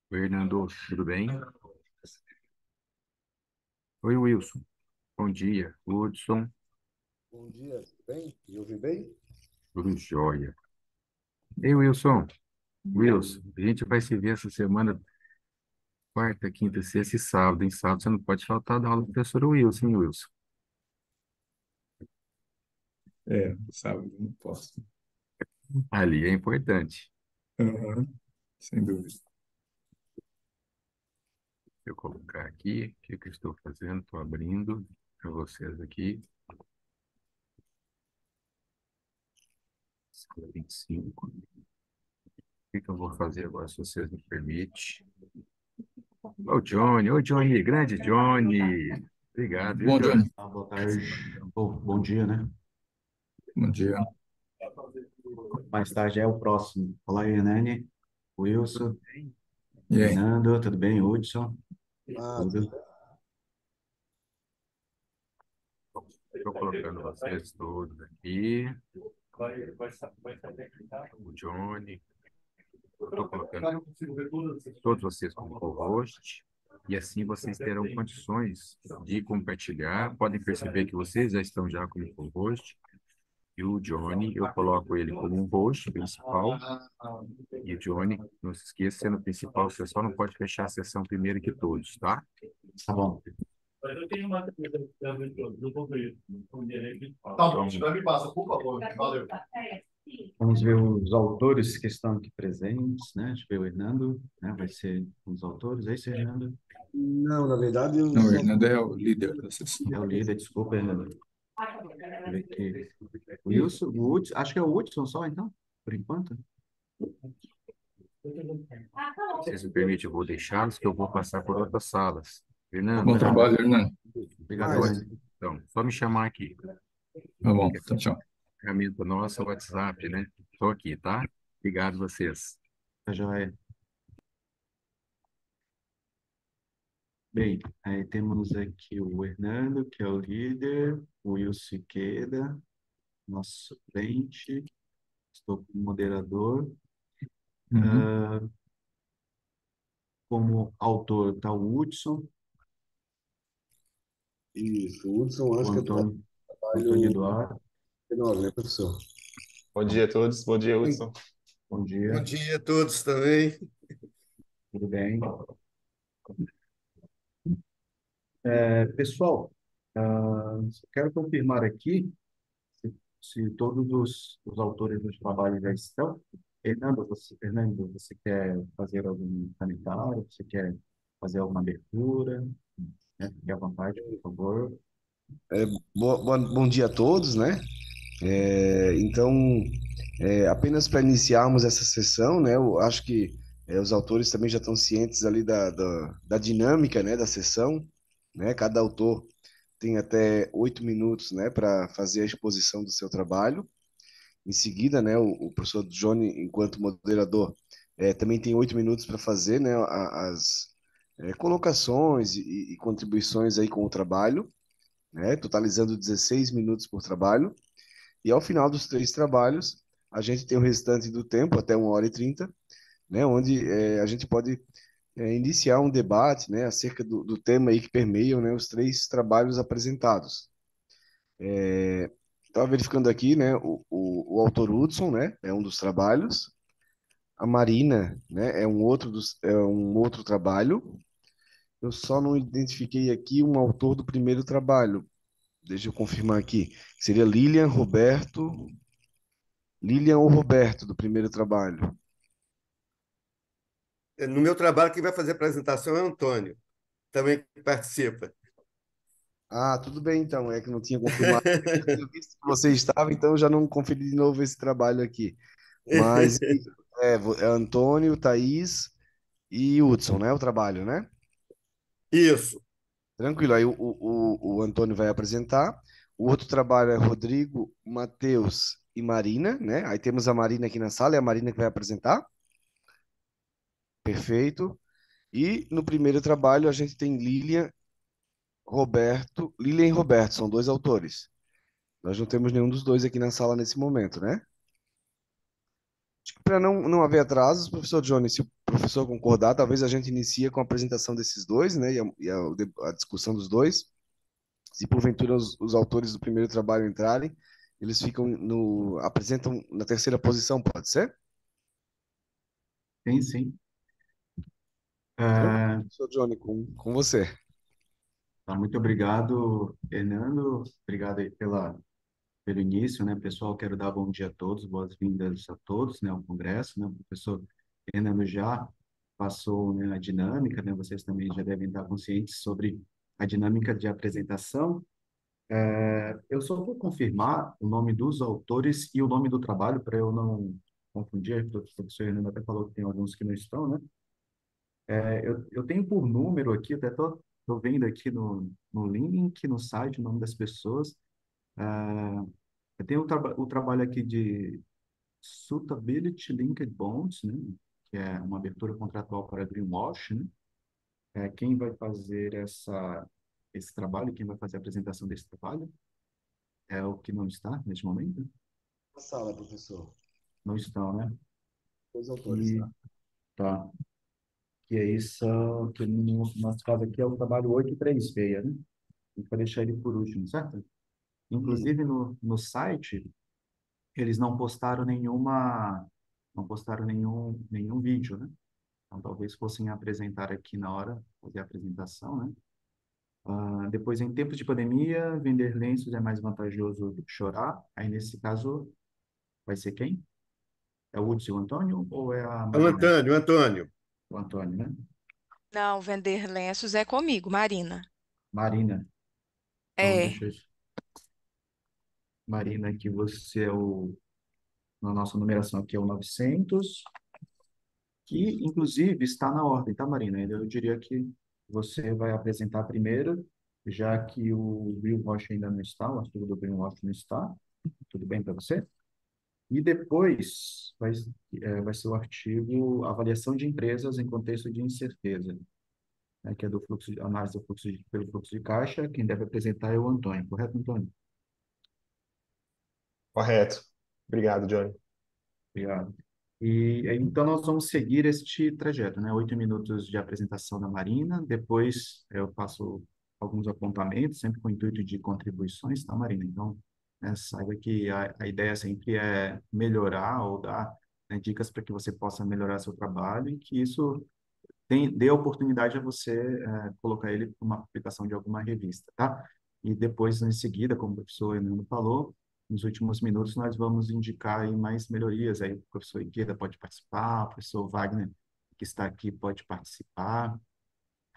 Fernando, tudo bem? Oi, Wilson. Bom dia. Hudson, Bom dia, tudo bem? Me ouve bem? tudo jóia. Ei, Wilson. Wilson, a gente vai se ver essa semana, quarta, quinta, sexta e sábado. Em sábado você não pode faltar da aula do professor Wilson, hein, Wilson? Sábado, não posso. Ali é importante. Aham, sem dúvida. Eu colocar aqui, o que que eu estou fazendo? Estou abrindo para vocês aqui. Sala 25. O que que eu vou fazer agora, se vocês me permitem? Ô, Johnny, grande Johnny. Obrigado, viu, Bom, Johnny? Johnny. Boa tarde. Bom dia, né? Bom dia. Mais tarde é o próximo. Olá, Hernani, Tudo Wilson, bem? E aí? Fernando, tudo bem? Hudson, Tudo tudo. bem. Estou colocando vocês todos aqui. O Johnny. Estou colocando todos vocês como co-host. E assim vocês terão condições de compartilhar. Podem perceber que vocês já estão já como co-host. E o Johnny, eu coloco ele como um host principal. E o Johnny, não se esqueça, sendo o principal, você só não pode fechar a sessão primeiro que todos, tá? Tá bom. Tá bom, já me passa, por favor. Valeu. Vamos ver os autores que estão aqui presentes, né? Deixa eu ver o Hernando, né? Vai ser um dos autores. É isso, Hernando? Não, na verdade, eu Não, o só. Hernando é o líder da sessão. É o líder, desculpa, Hernando. Deixa eu ver aqui. O Wilson, o Hudson, acho que é o Hudson só, então, por enquanto. Se vocês me permitem, eu vou deixá-los, que eu vou passar por outras salas. Fernando, Bom Combinado. trabalho, Hernando. Obrigado, Mas, Hernando. então, só me chamar aqui. Tá bom, Que a tchau, tchau. ferramenta nossa, é o WhatsApp, né? Estou aqui, tá? Obrigado vocês. Tá joia. Bem, aí temos aqui o Hernando, que é o líder, o Wilson Siqueira, nosso suplente, estou como moderador. Uhum. Ah, como autor está o Hudson, isso, o Hudson, o acho que é Antônio trabalho Eduardo. menor, né, professor? Bom dia a todos. Bom dia, Sim. Hudson. Bom Bom dia, dia a todos também. tudo bem? Pessoal, quero confirmar aqui se todos os autores dos trabalhos já estão. Fernando, você quer fazer algum comentário? Você quer fazer alguma abertura? Né? Fique à vontade, por favor. É, bom dia a todos, né? Então, apenas para iniciarmos essa sessão, né? Eu acho que os autores também já estão cientes ali da dinâmica, né, da sessão, né? Cada autor tem até 8 minutos, né, para fazer a exposição do seu trabalho. Em seguida, né, o professor Johnny, enquanto moderador, também tem 8 minutos para fazer, né, as colocações e contribuições aí com o trabalho, né, totalizando 16 minutos por trabalho. E ao final dos três trabalhos, a gente tem o restante do tempo, até 1 hora e 30, né, onde a gente pode iniciar um debate, né, acerca do tema aí que permeiam, né, os três trabalhos apresentados. Estava verificando aqui, né, o autor Hudson, né, é um dos trabalhos. A Marina, né, é um outro trabalho. Eu só não identifiquei aqui um autor do primeiro trabalho. Deixa eu confirmar aqui. Seria Lilian ou Roberto do primeiro trabalho. No meu trabalho, quem vai fazer a apresentação é o Antônio, também participa. Ah, tudo bem então. É que não tinha confirmado. Eu tinha visto que você estava, então eu já não conferi de novo esse trabalho aqui. Mas é Antônio, Thaís e Hudson, né? O trabalho, né? Isso, Tranquilo. Aí o Antônio vai apresentar. O outro trabalho é Rodrigo, Matheus e Marina, né? Aí temos a Marina aqui na sala, é a Marina que vai apresentar. Perfeito. E no primeiro trabalho a gente tem Lilian e Roberto, são dois autores. Nós não temos nenhum dos dois aqui na sala nesse momento, né? Para não haver atrasos, professor Johnny, se o professor concordar, talvez a gente inicie com a apresentação desses dois, né, a discussão dos dois. Se porventura os autores do primeiro trabalho entrarem, eles apresentam na terceira posição, pode ser? Sim, sim. Tranquilo, É, professor Johnny, com você. tá, muito obrigado, Fernando. Obrigado aí pelo início, né, pessoal? Quero dar bom dia a todos, boas-vindas a todos, né, ao Congresso, né? O professor Fernando já passou, né, a dinâmica, né? Vocês também já devem estar conscientes sobre a dinâmica de apresentação. Eu só vou confirmar o nome dos autores e o nome do trabalho para eu não confundir. O professor Fernando até falou que tem alguns que não estão, né? Eu tenho por número aqui, até tô vendo aqui no link, no site, o nome das pessoas. Eu tenho o trabalho aqui de Suitability Linked Bonds, né? Que é uma abertura contratual para Greenwash, né? Quem vai fazer esse trabalho, quem vai fazer a apresentação desse trabalho é o que não está neste momento? Na sala, professor. Não estão, né? Os autores, E tá? tá. Que é isso, que no nosso caso aqui é o trabalho 836, né? A gente vai deixar ele por último, certo? Hum. Inclusive no site, eles não postaram nenhum vídeo, né? Então talvez fossem apresentar aqui na hora, fazer a apresentação, né? Depois, em tempos de pandemia, vender lenços é mais vantajoso do que chorar. Aí, nesse caso, vai ser quem? É o Hudson, o Antônio ou é a É o Marina? Antônio, o Antônio. O Antônio, né? Não, vender lenços é comigo, Marina. Marina. Então, É, deixa eu... Marina, que você é na nossa numeração aqui é o 900, que inclusive está na ordem, tá, Marina? Eu diria que você vai apresentar primeiro, já que o Greenwash ainda não está, o artigo do Greenwash não está. Tudo bem para você? E depois vai ser o artigo Avaliação de Empresas em Contexto de Incerteza, né, que é do fluxo, análise do fluxo pelo fluxo de caixa. Quem deve apresentar é o Antônio, correto, Antônio? Correto. Obrigado, Johnny. Obrigado. E aí, então nós vamos seguir este trajeto, né? 8 minutos de apresentação da Marina, depois eu faço alguns apontamentos, sempre com o intuito de contribuições, tá, Marina? Então, né, saiba que a ideia sempre é melhorar ou dar, né, dicas para que você possa melhorar seu trabalho e que isso dê oportunidade a você colocar ele para uma publicação de alguma revista, tá? E depois, em seguida, como o professor Emiliano falou, nos últimos minutos nós vamos indicar aí mais melhorias. Aí o professor Igueda pode participar, o professor Wagner, que está aqui, pode participar.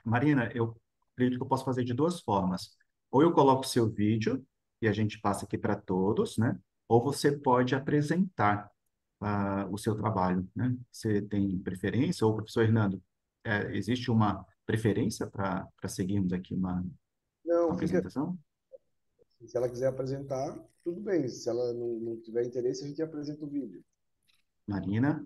Marina, eu acredito que eu posso fazer de duas formas. Ou eu coloco o seu vídeo e a gente passa aqui para todos, né? Ou você pode apresentar o seu trabalho, né? Você tem preferência? Ou, professor Hernando, existe uma preferência para seguirmos aqui uma Não, fica. apresentação? Se ela quiser apresentar, tudo bem. Se ela não tiver interesse, a gente apresenta o vídeo. Marina?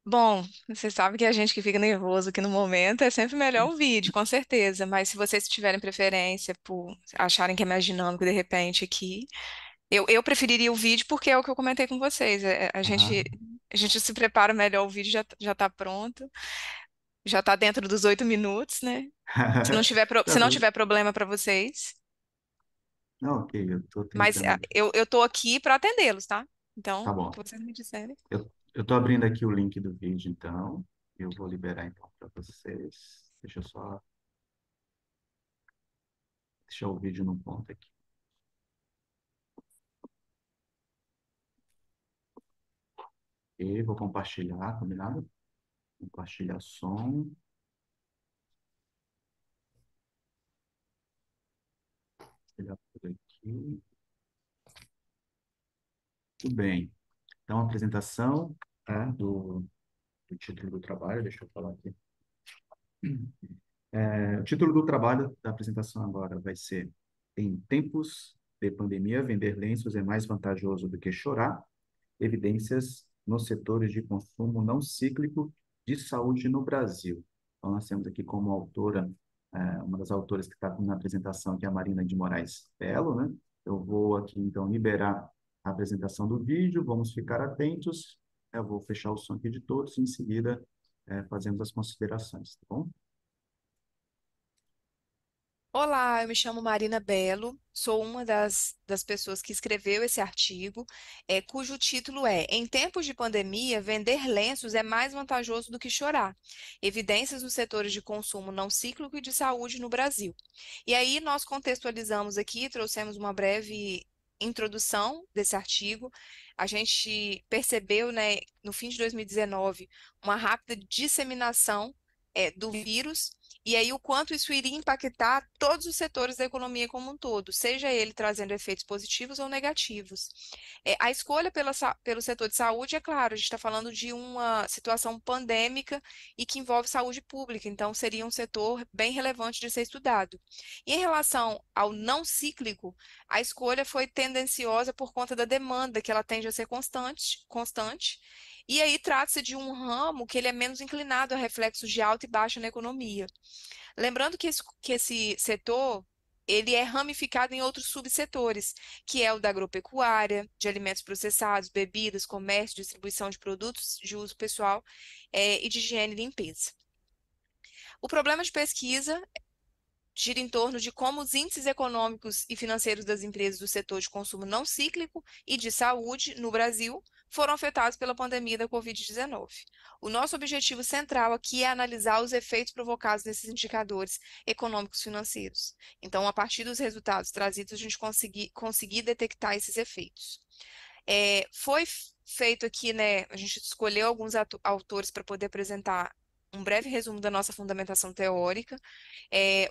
bom, você sabe que a gente que fica nervoso aqui no momento é sempre melhor o vídeo, com certeza. Mas se vocês tiverem preferência por acharem que é mais dinâmico de repente aqui, eu preferiria o vídeo porque é o que eu comentei com vocês. Aham. A gente se prepara melhor, o vídeo já está pronto, já está dentro dos 8 minutos, né? Tá Se não bem. tiver problema para vocês. Não, ok, eu estou Mas tentando. eu tô aqui para atendê-los, tá? Tá Então, o que bom. vocês me disserem. Eu estou abrindo aqui o link do vídeo, então. Eu vou liberar então para vocês. Deixa eu só deixar o vídeo no ponto aqui. E vou compartilhar, combinado? Compartilhar som. Compartilhar por aqui. Tudo bem. Então, a apresentação, tá, do título do trabalho, deixa eu falar aqui. O título do trabalho da apresentação agora vai ser: Em tempos de pandemia, vender lenços é mais vantajoso do que chorar. Evidências nos setores de consumo não cíclico de saúde no Brasil. Então, nós temos aqui como autora, uma das autoras que está na apresentação, que é a Marina de Moraes Belo, né? Eu vou aqui, então, liberar a apresentação do vídeo, vamos ficar atentos Eu vou fechar o som aqui de todos e em seguida fazemos as considerações, tá bom? Olá, eu me chamo Marina Belo, sou uma das pessoas que escreveu esse artigo, cujo título é Em tempos de pandemia, vender lenços é mais vantajoso do que chorar. Evidências nos setores de consumo não cíclico e de saúde no Brasil. E aí nós contextualizamos aqui, trouxemos uma breve introdução desse artigo. A gente percebeu, né, no fim de 2019, uma rápida disseminação do vírus e aí, o quanto isso iria impactar todos os setores da economia como um todo, seja ele trazendo efeitos positivos ou negativos. A escolha pelo setor de saúde, é claro, a gente está falando de uma situação pandêmica e que envolve saúde pública, então seria um setor bem relevante de ser estudado. E em relação ao não cíclico, a escolha foi tendenciosa por conta da demanda, que ela tende a ser constante. E aí trata-se de um ramo que ele é menos inclinado a reflexos de alta e baixa na economia. Lembrando que esse setor ele é ramificado em outros subsetores, que é o da agropecuária, de alimentos processados, bebidas, comércio, distribuição de produtos de uso pessoal, e de higiene e limpeza. O problema de pesquisa gira em torno de como os índices econômicos e financeiros das empresas do setor de consumo não cíclico e de saúde no Brasil foram afetados pela pandemia da Covid-19. O nosso objetivo central aqui é analisar os efeitos provocados nesses indicadores econômicos financeiros. Então, a partir dos resultados trazidos, a gente conseguir detectar esses efeitos. Foi feito aqui, né? A gente escolheu alguns autores para poder apresentar um breve resumo da nossa fundamentação teórica.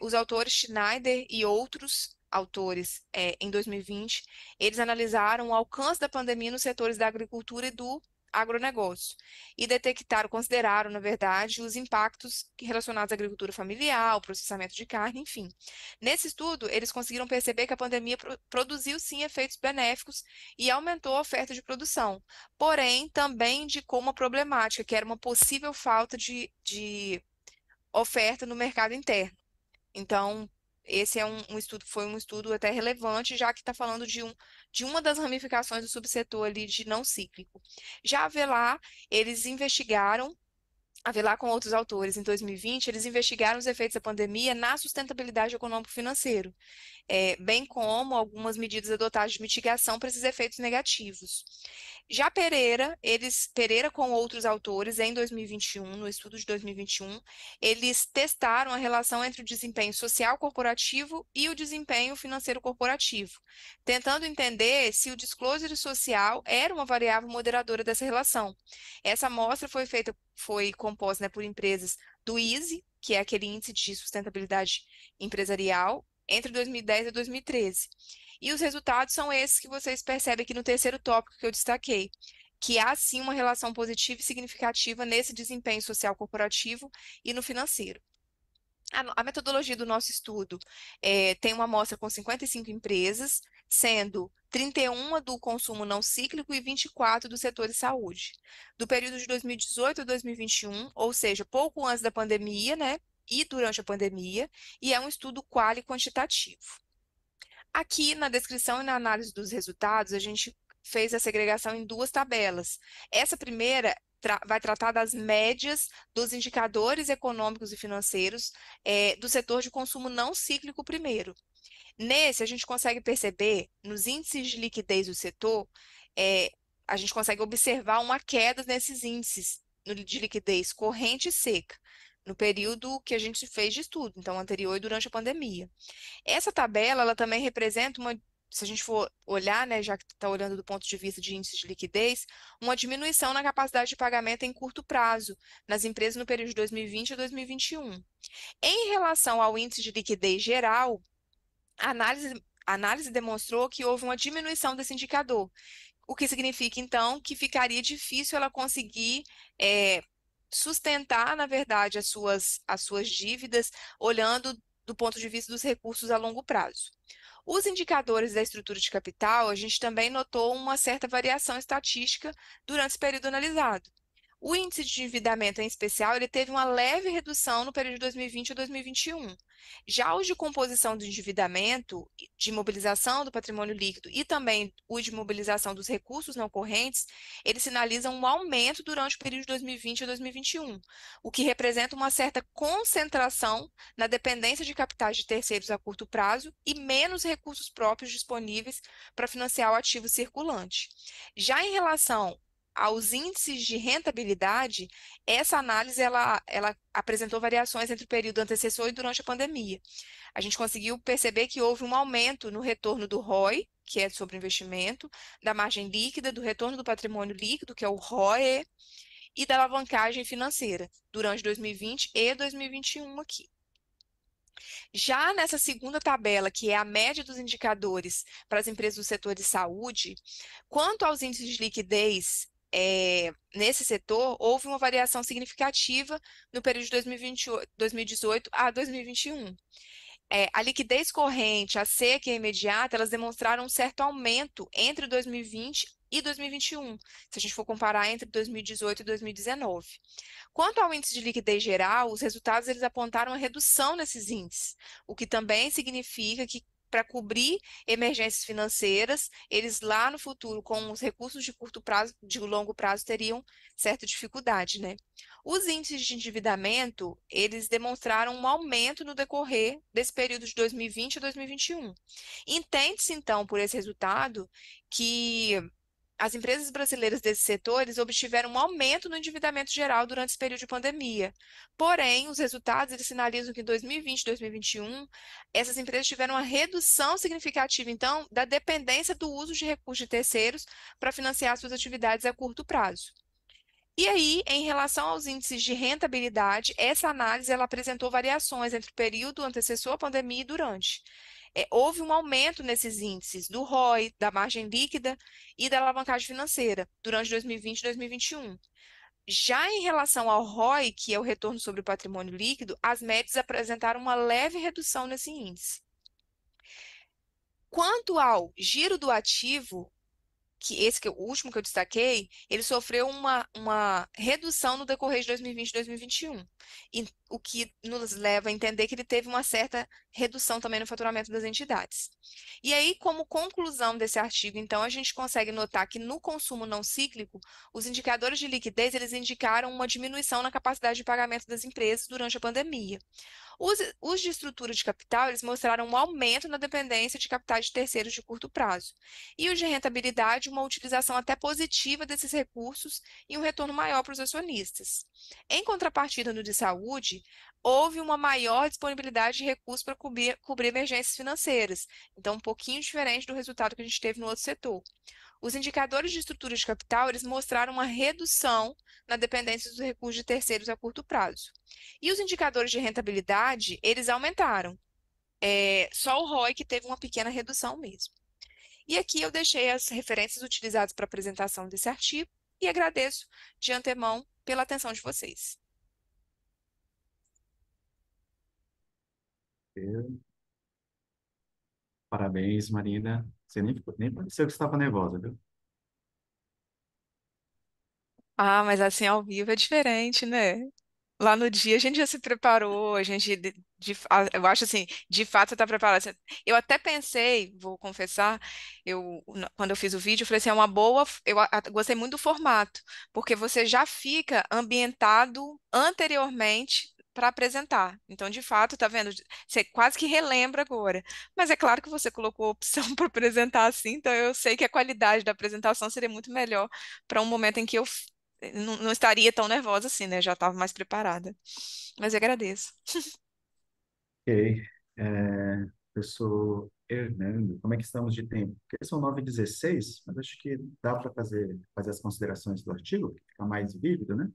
Os autores Schneider e outros autores, em 2020, eles analisaram o alcance da pandemia nos setores da agricultura e do agronegócio e detectaram, consideraram, na verdade, os impactos relacionados à agricultura familiar, ao processamento de carne, enfim. Nesse estudo, eles conseguiram perceber que a pandemia produziu, sim, efeitos benéficos e aumentou a oferta de produção, porém, também indicou uma problemática, que era uma possível falta de oferta no mercado interno. Então, esse é um estudo, foi um estudo até relevante, já que está falando de uma das ramificações do subsetor ali de não cíclico. Já a Velar, eles investigaram, a Velar com outros autores, em 2020, eles investigaram os efeitos da pandemia na sustentabilidade econômico-financeira, bem como algumas medidas adotadas de mitigação para esses efeitos negativos. Já Pereira com outros autores, em 2021, no estudo de 2021, eles testaram a relação entre o desempenho social corporativo e o desempenho financeiro corporativo, tentando entender se o disclosure social era uma variável moderadora dessa relação. Essa amostra foi composta, né, por empresas do ISE, que é aquele índice de sustentabilidade empresarial, entre 2010 e 2013. E os resultados são esses que vocês percebem aqui no terceiro tópico que eu destaquei, que há sim uma relação positiva e significativa nesse desempenho social corporativo e no financeiro. A metodologia do nosso estudo tem uma amostra com 55 empresas, sendo 31 do consumo não cíclico e 24 do setor de saúde. Do período de 2018 a 2021, ou seja, pouco antes da pandemia, né, e durante a pandemia, e é um estudo quali quantitativo. Aqui na descrição e na análise dos resultados, a gente fez a segregação em duas tabelas. Essa primeira vai tratar das médias dos indicadores econômicos e financeiros do setor de consumo não cíclico primeiro. Nesse, a gente consegue perceber, nos índices de liquidez do setor, a gente consegue observar uma queda nesses índices de liquidez corrente e seca, no período que a gente fez de estudo, então anterior e durante a pandemia. Essa tabela, ela também representa se a gente for olhar, né, já que está olhando do ponto de vista de índices de liquidez, uma diminuição na capacidade de pagamento em curto prazo nas empresas no período de 2020 a 2021. Em relação ao índice de liquidez geral, a análise demonstrou que houve uma diminuição desse indicador, o que significa, então, que ficaria difícil ela conseguir sustentar, na verdade, as suas dívidas, olhando do ponto de vista dos recursos a longo prazo. Os indicadores da estrutura de capital, a gente também notou uma certa variação estatística durante esse período analisado. O índice de endividamento, em especial, ele teve uma leve redução no período de 2020 a 2021. Já os de composição do endividamento, de mobilização do patrimônio líquido e também o de mobilização dos recursos não correntes, eles sinalizam um aumento durante o período de 2020 a 2021, o que representa uma certa concentração na dependência de capitais de terceiros a curto prazo e menos recursos próprios disponíveis para financiar o ativo circulante. Já em relação aos índices de rentabilidade, essa análise ela apresentou variações entre o período antecessor e durante a pandemia. A gente conseguiu perceber que houve um aumento no retorno do ROI, que é sobre investimento, da margem líquida, do retorno do patrimônio líquido, que é o ROE, e da alavancagem financeira, durante 2020 e 2021 aqui. Já nessa segunda tabela, que é a média dos indicadores para as empresas do setor de saúde, quanto aos índices de liquidez, nesse setor, houve uma variação significativa no período de 2018 a 2021. A liquidez corrente, a seca e a imediata, elas demonstraram um certo aumento entre 2020 e 2021, se a gente for comparar entre 2018 e 2019. Quanto ao índice de liquidez geral, os resultados eles apontaram uma redução nesses índices, o que também significa que para cobrir emergências financeiras, eles lá no futuro, com os recursos de curto prazo, de longo prazo, teriam certa dificuldade, né? Os índices de endividamento, eles demonstraram um aumento no decorrer desse período de 2020 a 2021. Entende-se, então, por esse resultado, que as empresas brasileiras desses setores obtiveram um aumento no endividamento geral durante esse período de pandemia. Porém, os resultados eles sinalizam que em 2020 e 2021, essas empresas tiveram uma redução significativa, então, da dependência do uso de recursos de terceiros para financiar suas atividades a curto prazo. E aí, em relação aos índices de rentabilidade, essa análise ela apresentou variações entre o período antecessor à pandemia e durante. Houve um aumento nesses índices do ROI, da margem líquida e da alavancagem financeira durante 2020 e 2021. Já em relação ao ROI, que é o retorno sobre o patrimônio líquido, as médias apresentaram uma leve redução nesse índice. Quanto ao giro do ativo, o último que eu destaquei, ele sofreu uma redução no decorrer de 2020 e 2021, o que nos leva a entender que ele teve uma certa redução também no faturamento das entidades. E aí, como conclusão desse artigo, então, a gente consegue notar que no consumo não cíclico, os indicadores de liquidez, eles indicaram uma diminuição na capacidade de pagamento das empresas durante a pandemia. Os de estrutura de capital, eles mostraram um aumento na dependência de capitais de terceiros de curto prazo. E os de rentabilidade, uma utilização até positiva desses recursos e um retorno maior para os acionistas. Em contrapartida, no de saúde, houve uma maior disponibilidade de recursos para cobrir emergências financeiras. Então, um pouquinho diferente do resultado que a gente teve no outro setor. Os indicadores de estrutura de capital, eles mostraram uma redução na dependência dos recursos de terceiros a curto prazo. E os indicadores de rentabilidade, eles aumentaram. Só o ROI que teve uma pequena redução mesmo. E aqui eu deixei as referências utilizadas para a apresentação desse artigo e agradeço de antemão pela atenção de vocês. Parabéns, Marina. Você nem pareceu que estava nervosa, viu? Ah, mas assim ao vivo é diferente, né? Lá no dia a gente já se preparou, a gente, eu acho assim, de fato está preparado. Assim, eu até pensei, vou confessar, quando eu fiz o vídeo, eu falei assim, é uma boa, gostei muito do formato, porque você já fica ambientado anteriormente para apresentar. Então, de fato, tá vendo? Você quase que relembra agora. Mas é claro que você colocou a opção para apresentar assim, então eu sei que a qualidade da apresentação seria muito melhor para um momento em que eu não estaria tão nervosa assim, né? Já estava mais preparada. Mas eu agradeço. Ok. Professor Hernando, como é que estamos de tempo? Porque são 9h16, mas acho que dá para fazer as considerações do artigo, que fica mais vívido, né?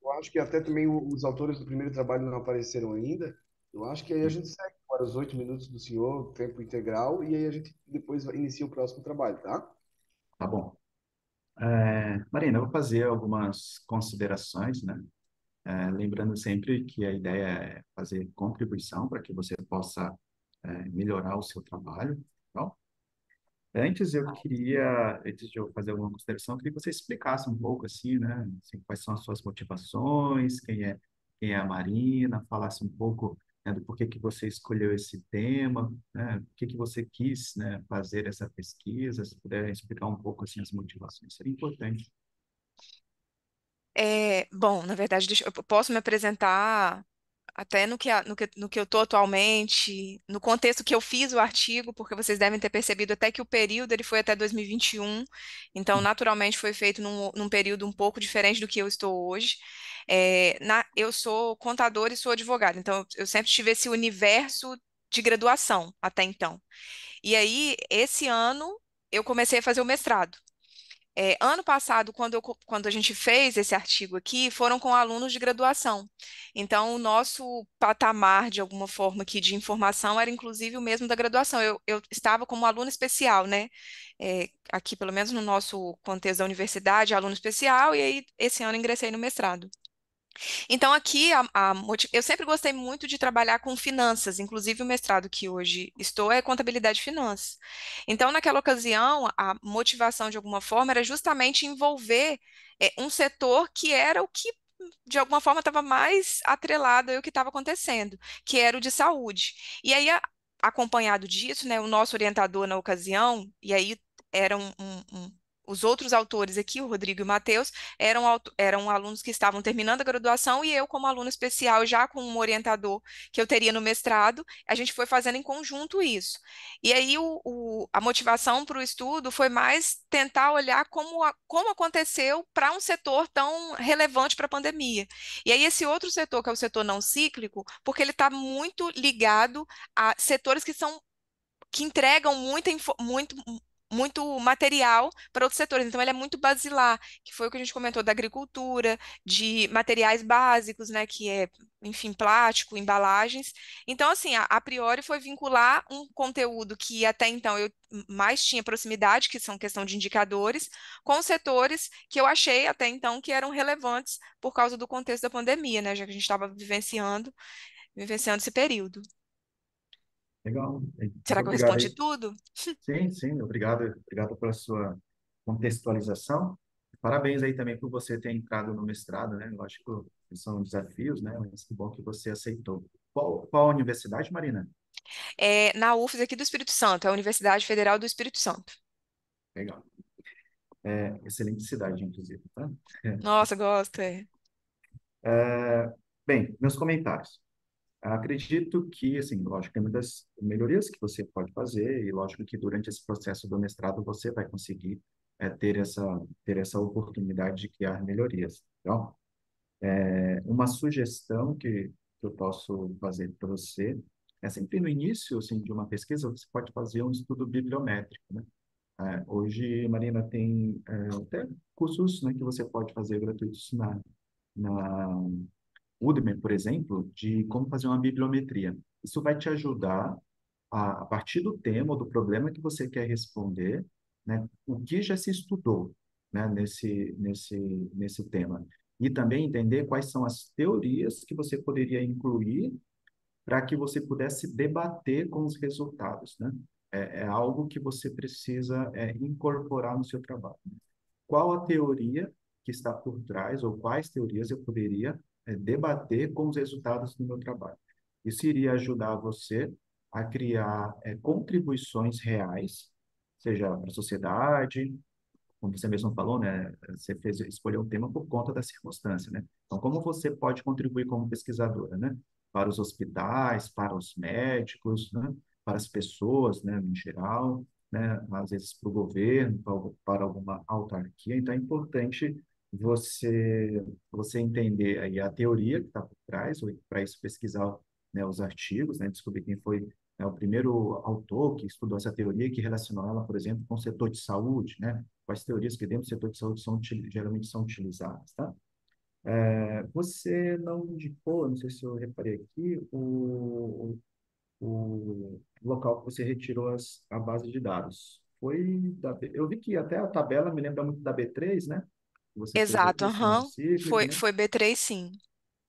Eu acho que até também os autores do primeiro trabalho não apareceram ainda. Eu acho que aí a gente segue para os 8 minutos do senhor, tempo integral, e aí a gente depois inicia o próximo trabalho, tá? Tá bom. Marina, eu vou fazer algumas considerações, né? Lembrando sempre que a ideia é fazer contribuição para que você possa melhorar o seu trabalho, tá bom? Antes de eu fazer alguma consideração, eu queria que você explicasse um pouco, assim, né, assim, quais são as suas motivações, quem é a Marina, falasse um pouco, né, do porquê que você escolheu esse tema, né, por que você quis, né, fazer essa pesquisa, se puder explicar um pouco, assim, as motivações, seria importante. Bom, na verdade, eu posso me apresentar até no que eu estou atualmente, no contexto que eu fiz o artigo, porque vocês devem ter percebido até que o período ele foi até 2021, então naturalmente foi feito num período um pouco diferente do que eu estou hoje. Eu sou contadora e sou advogada, então eu sempre tive esse universo de graduação até então. E aí, esse ano, eu comecei a fazer o mestrado. Ano passado, quando a gente fez esse artigo aqui, foram com alunos de graduação. Então, o nosso patamar, de alguma forma, aqui de informação era inclusive o mesmo da graduação. Eu estava como aluna especial, né? Aqui, pelo menos no nosso contexto da universidade, aluno especial, e aí esse ano ingressei no mestrado. Então, aqui, eu sempre gostei muito de trabalhar com finanças, inclusive o mestrado que hoje estou é contabilidade e finanças. Então, naquela ocasião, a motivação, de alguma forma, era justamente envolver um setor que era o que, de alguma forma, estava mais atrelado ao que estava acontecendo, que era o de saúde. E aí, acompanhado disso, né, o nosso orientador na ocasião, e aí eram os outros autores aqui, o Rodrigo e o Matheus, eram alunos que estavam terminando a graduação e eu, como aluna especial, já com um orientador que eu teria no mestrado, a gente foi fazendo em conjunto isso. E aí a motivação para o estudo foi mais tentar olhar como aconteceu para um setor tão relevante para a pandemia. E aí esse outro setor, que é o setor não cíclico, porque ele está muito ligado a setores que entregam muito material para outros setores. Então, ele é muito basilar, que foi o que a gente comentou da agricultura, de materiais básicos, né, que é, enfim, plástico, embalagens. Então, assim, a priori foi vincular um conteúdo que até então eu mais tinha proximidade, que são questão de indicadores, com setores que eu achei até então que eram relevantes por causa do contexto da pandemia, né, já que a gente estava vivenciando esse período. Legal. Muito Será que eu obrigado respondi aí. tudo? Sim, sim, obrigado pela sua contextualização. Parabéns aí também por você ter entrado no mestrado, né? Lógico que são desafios, né? Mas que bom que você aceitou. Qual a universidade, Marina? Na UFES aqui do Espírito Santo, é a Universidade Federal do Espírito Santo. Legal. Excelente cidade, inclusive, tá? Nossa, gosto, Bem, meus comentários. Acredito que, assim, lógico, tem muitas melhorias que você pode fazer e lógico que durante esse processo do mestrado você vai conseguir ter essa oportunidade de criar melhorias. Então, uma sugestão que eu posso fazer para você é sempre no início, assim, de uma pesquisa, você pode fazer um estudo bibliométrico, né? Hoje, Marina, tem até cursos, né, que você pode fazer gratuitos na Udemy, por exemplo, de como fazer uma bibliometria. Isso vai te ajudar a partir do tema ou do problema que você quer responder, né, o que já se estudou, né, nesse tema. E também entender quais são as teorias que você poderia incluir para que você pudesse debater com os resultados, né? É algo que você precisa incorporar no seu trabalho. Qual a teoria que está por trás, ou quais teorias eu poderia debater com os resultados do meu trabalho? Isso iria ajudar você a criar contribuições reais, seja para a sociedade, como você mesmo falou, né? Você escolheu um tema por conta da circunstância, né? Então, como você pode contribuir como pesquisadora, né? Para os hospitais, para os médicos, né? Para as pessoas, né? Em geral, né? Às vezes para o governo, para alguma autarquia. Então, é importante você entender aí a teoria que está por trás, ou para isso pesquisar, né, os artigos, né? Descobrir quem foi, né, o primeiro autor que estudou essa teoria, que relacionou ela, por exemplo, com o setor de saúde, né? Quais teorias que dentro do setor de saúde geralmente são utilizadas, tá? Você não indicou, não sei se eu reparei aqui, o local que você retirou a base de dados. Eu vi que até a tabela me lembra muito da B3, né? Você fez o exato, curso não aham. cíclico, né? Foi B3, sim.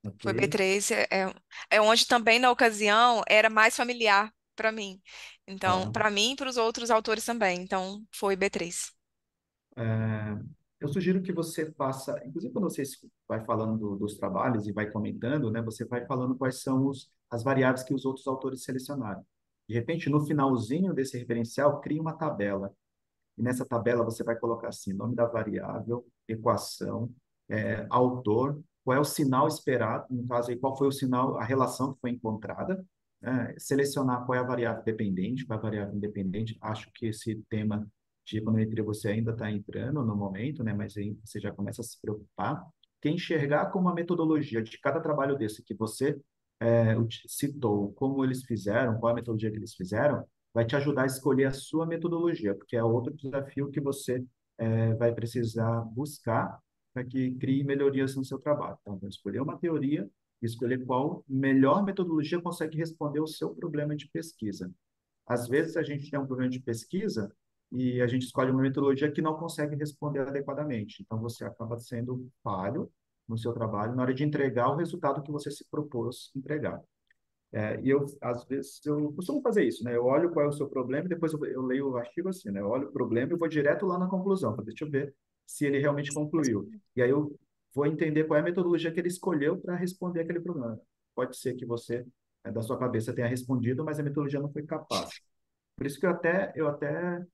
Ok. Foi B3, é onde também, na ocasião, era mais familiar para mim. Então, Tá. para mim e para os outros autores também. Então, foi B3. É, eu sugiro que você faça, inclusive quando você vai falando dos trabalhos e vai comentando, né, você vai falando quais são as variáveis que os outros autores selecionaram. De repente, no finalzinho desse referencial, crie uma tabela. E nessa tabela você vai colocar assim, nome da variável, equação, autor, qual é o sinal esperado, no caso aí, qual foi o sinal, a relação que foi encontrada, né? Selecionar qual é a variável dependente, qual é a variável independente. Acho que esse tema de econometria você ainda está entrando no momento, né? Mas aí você já começa a se preocupar. Que enxergar como a metodologia de cada trabalho desse que você citou, como eles fizeram, qual a metodologia que eles fizeram, vai te ajudar a escolher a sua metodologia, porque é outro desafio que você vai precisar buscar para que crie melhorias no seu trabalho. Então, escolher uma teoria e escolher qual melhor metodologia consegue responder o seu problema de pesquisa. Às vezes, a gente tem um problema de pesquisa e a gente escolhe uma metodologia que não consegue responder adequadamente. Então, você acaba sendo falho no seu trabalho na hora de entregar o resultado que você se propôs entregar. E eu, às vezes, eu costumo fazer isso, né? Eu olho qual é o seu problema e depois eu leio o artigo assim, né? Eu olho o problema e vou direto lá na conclusão, para deixa eu ver se ele realmente concluiu. E aí eu vou entender qual é a metodologia que ele escolheu para responder aquele problema. Pode ser que você, da sua cabeça, tenha respondido, mas a metodologia não foi capaz. Por isso que eu até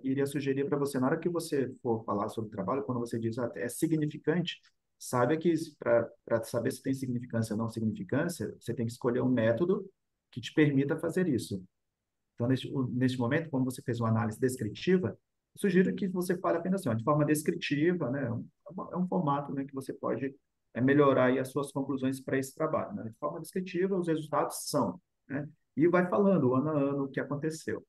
iria sugerir para você, na hora que você for falar sobre o trabalho, quando você diz é significante, saiba que para saber se tem significância ou não significância, você tem que escolher um método que te permita fazer isso. Então, neste momento, como você fez uma análise descritiva, eu sugiro que você fale apenas assim, ó, de forma descritiva, né? É um formato, né, que você pode melhorar aí as suas conclusões para esse trabalho, né? De forma descritiva, os resultados são, né? E vai falando ano a ano o que aconteceu.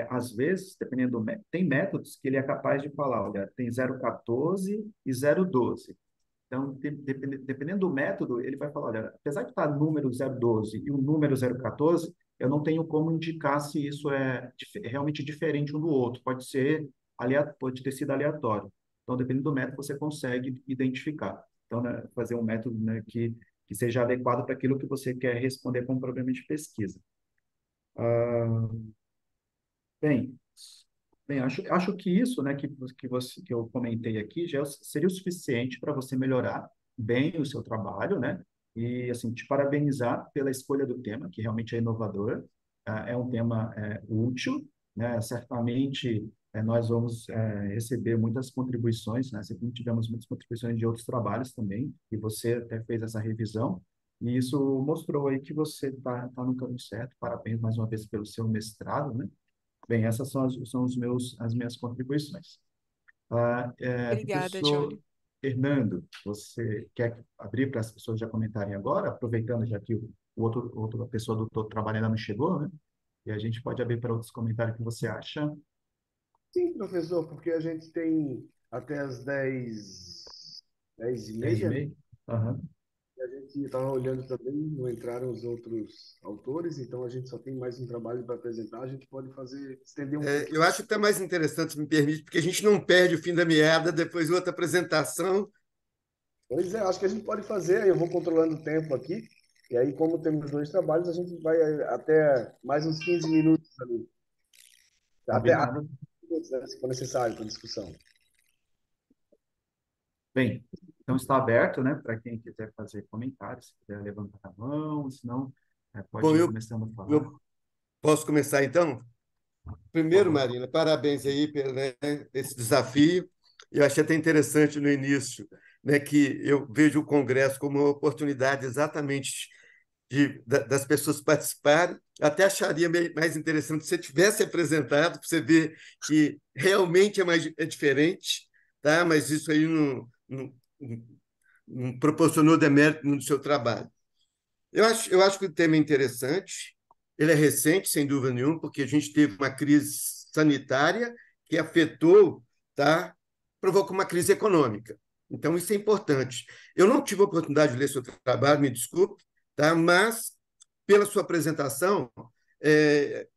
Às vezes, dependendo tem métodos que ele é capaz de falar, olha, tem 0,14 e 0,12. Então, dependendo do método, ele vai falar, olha, apesar de estar número 0,12 e o número 0,14, eu não tenho como indicar se isso é realmente diferente um do outro. Pode ter sido aleatório. Então, dependendo do método, você consegue identificar. Então, né, fazer um método, né, que seja adequado para aquilo que você quer responder como problema de pesquisa. Ah, Bem, acho que isso, né, que eu comentei aqui já seria o suficiente para você melhorar bem o seu trabalho, né? E, assim, te parabenizar pela escolha do tema, que realmente é inovador, é um tema útil, né? Certamente nós vamos receber muitas contribuições, né? Sempre tivemos muitas contribuições de outros trabalhos também, e você até fez essa revisão, e isso mostrou aí que você tá no caminho certo. Parabéns mais uma vez pelo seu mestrado, né? Bem, essas são as minhas contribuições. Obrigada, Professor Johnny. Fernando, você quer abrir para as pessoas já comentarem agora, aproveitando já que outra pessoa do todo trabalho ainda não chegou, né? E a gente pode abrir para outros comentários que você acha. Sim, professor, porque a gente tem até as 10 e 10 e meia. meio? Aham. A gente estava olhando também, não entraram os outros autores, então a gente só tem mais um trabalho para apresentar. A gente pode estender um pouco. Eu acho até mais interessante, se me permite, porque a gente não perde o fim da meada, depois outra apresentação. Pois é, acho que a gente pode fazer, eu vou controlando o tempo aqui, e aí, como temos dois trabalhos, a gente vai até mais uns 15 minutos ali. Até Combinado. se for necessário para discussão. Bem, então está aberto, né, para quem quiser fazer comentários, se quiser levantar a mão, senão pode Bom, ir eu, começando a falar, eu posso começar então? por Primeiro, favor. Marina, parabéns aí pelo, né, esse desafio. Eu achei até interessante no início, né, que eu vejo o Congresso como uma oportunidade exatamente das pessoas participarem. Até acharia mais interessante se você tivesse apresentado, para você ver que realmente é diferente, tá? Mas isso aí não proporcionou demérito no seu trabalho. Eu acho que o tema é interessante, ele é recente, sem dúvida nenhuma, porque a gente teve uma crise sanitária que afetou, tá? Provocou uma crise econômica. Então, isso é importante. Eu não tive a oportunidade de ler seu trabalho, me desculpe, tá? Mas, pela sua apresentação,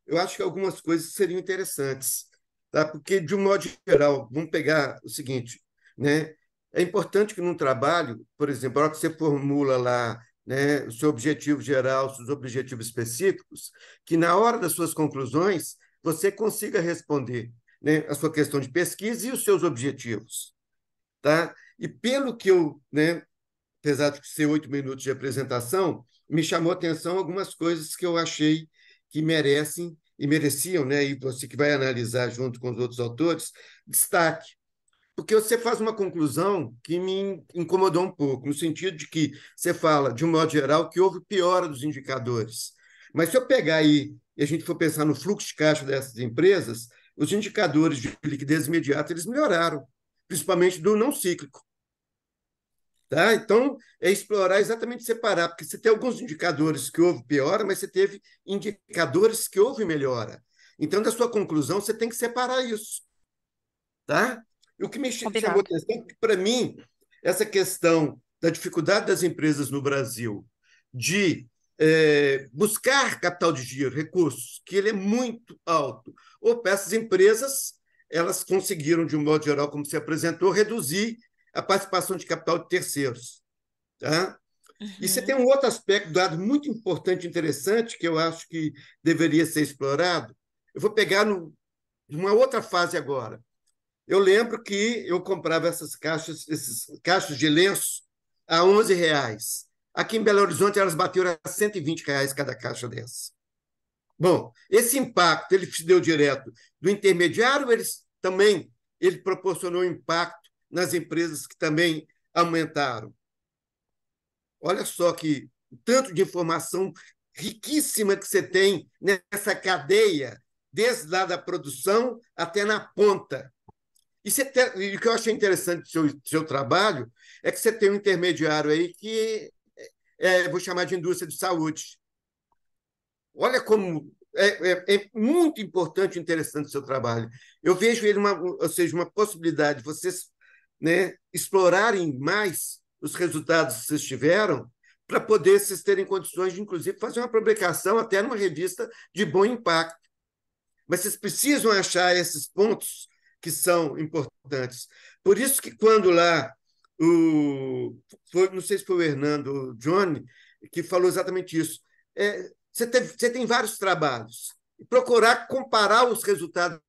eu acho que algumas coisas seriam interessantes. Tá? Porque, de um modo geral, vamos pegar o seguinte, né? É importante que num trabalho, por exemplo, a hora que você formula lá né, o seu objetivo geral, seus objetivos específicos, que na hora das suas conclusões você consiga responder, né, a sua questão de pesquisa e os seus objetivos, tá? E pelo que eu, né, apesar de ser 8 minutos de apresentação, me chamou a atenção algumas coisas que eu achei que merecem e mereciam, né? E você que vai analisar junto com os outros autores, destaque. Porque você faz uma conclusão que me incomodou um pouco, no sentido de que você fala, de um modo geral, que houve piora dos indicadores. Mas se eu pegar aí e a gente for pensar no fluxo de caixa dessas empresas, os indicadores de liquidez imediata eles melhoraram, principalmente do não cíclico. Tá? Então, é explorar exatamente separar, porque você tem alguns indicadores que houve piora, mas você teve indicadores que houve melhora. Então, da sua conclusão, você tem que separar isso. Tá? E o que me chamou a Combinado. atenção é que, para mim, essa questão da dificuldade das empresas no Brasil de buscar capital de giro, recursos, que ele é muito alto, ou para essas empresas, elas conseguiram, de um modo geral, como se apresentou, reduzir a participação de capital de terceiros. Tá? E você tem Uhum. um outro aspecto, dado muito importante e interessante, que eu acho que deveria ser explorado. Eu vou pegar numa outra fase agora. Eu lembro que eu comprava esses caixas de lenço a R$ 11. Aqui em Belo Horizonte, elas bateram a R$ 120 cada caixa dessa. Bom, esse impacto ele se deu direto do intermediário, ele proporcionou impacto nas empresas que também aumentaram. Olha só que tanto de informação riquíssima que você tem nessa cadeia, desde lá da produção até na ponta. E o que eu achei interessante do seu trabalho é que você tem um intermediário aí que vou chamar de indústria de saúde. Olha como é muito importante e interessante o seu trabalho. Eu vejo ele, ou seja, uma possibilidade de vocês, né, explorarem mais os resultados que vocês tiveram para poder vocês terem condições de, inclusive, fazer uma publicação até numa revista de bom impacto. Mas vocês precisam achar esses pontos que são importantes. Por isso que quando lá, não sei se foi o Hernando ou o Johnny, que falou exatamente isso, você tem vários trabalhos, procurar comparar os resultados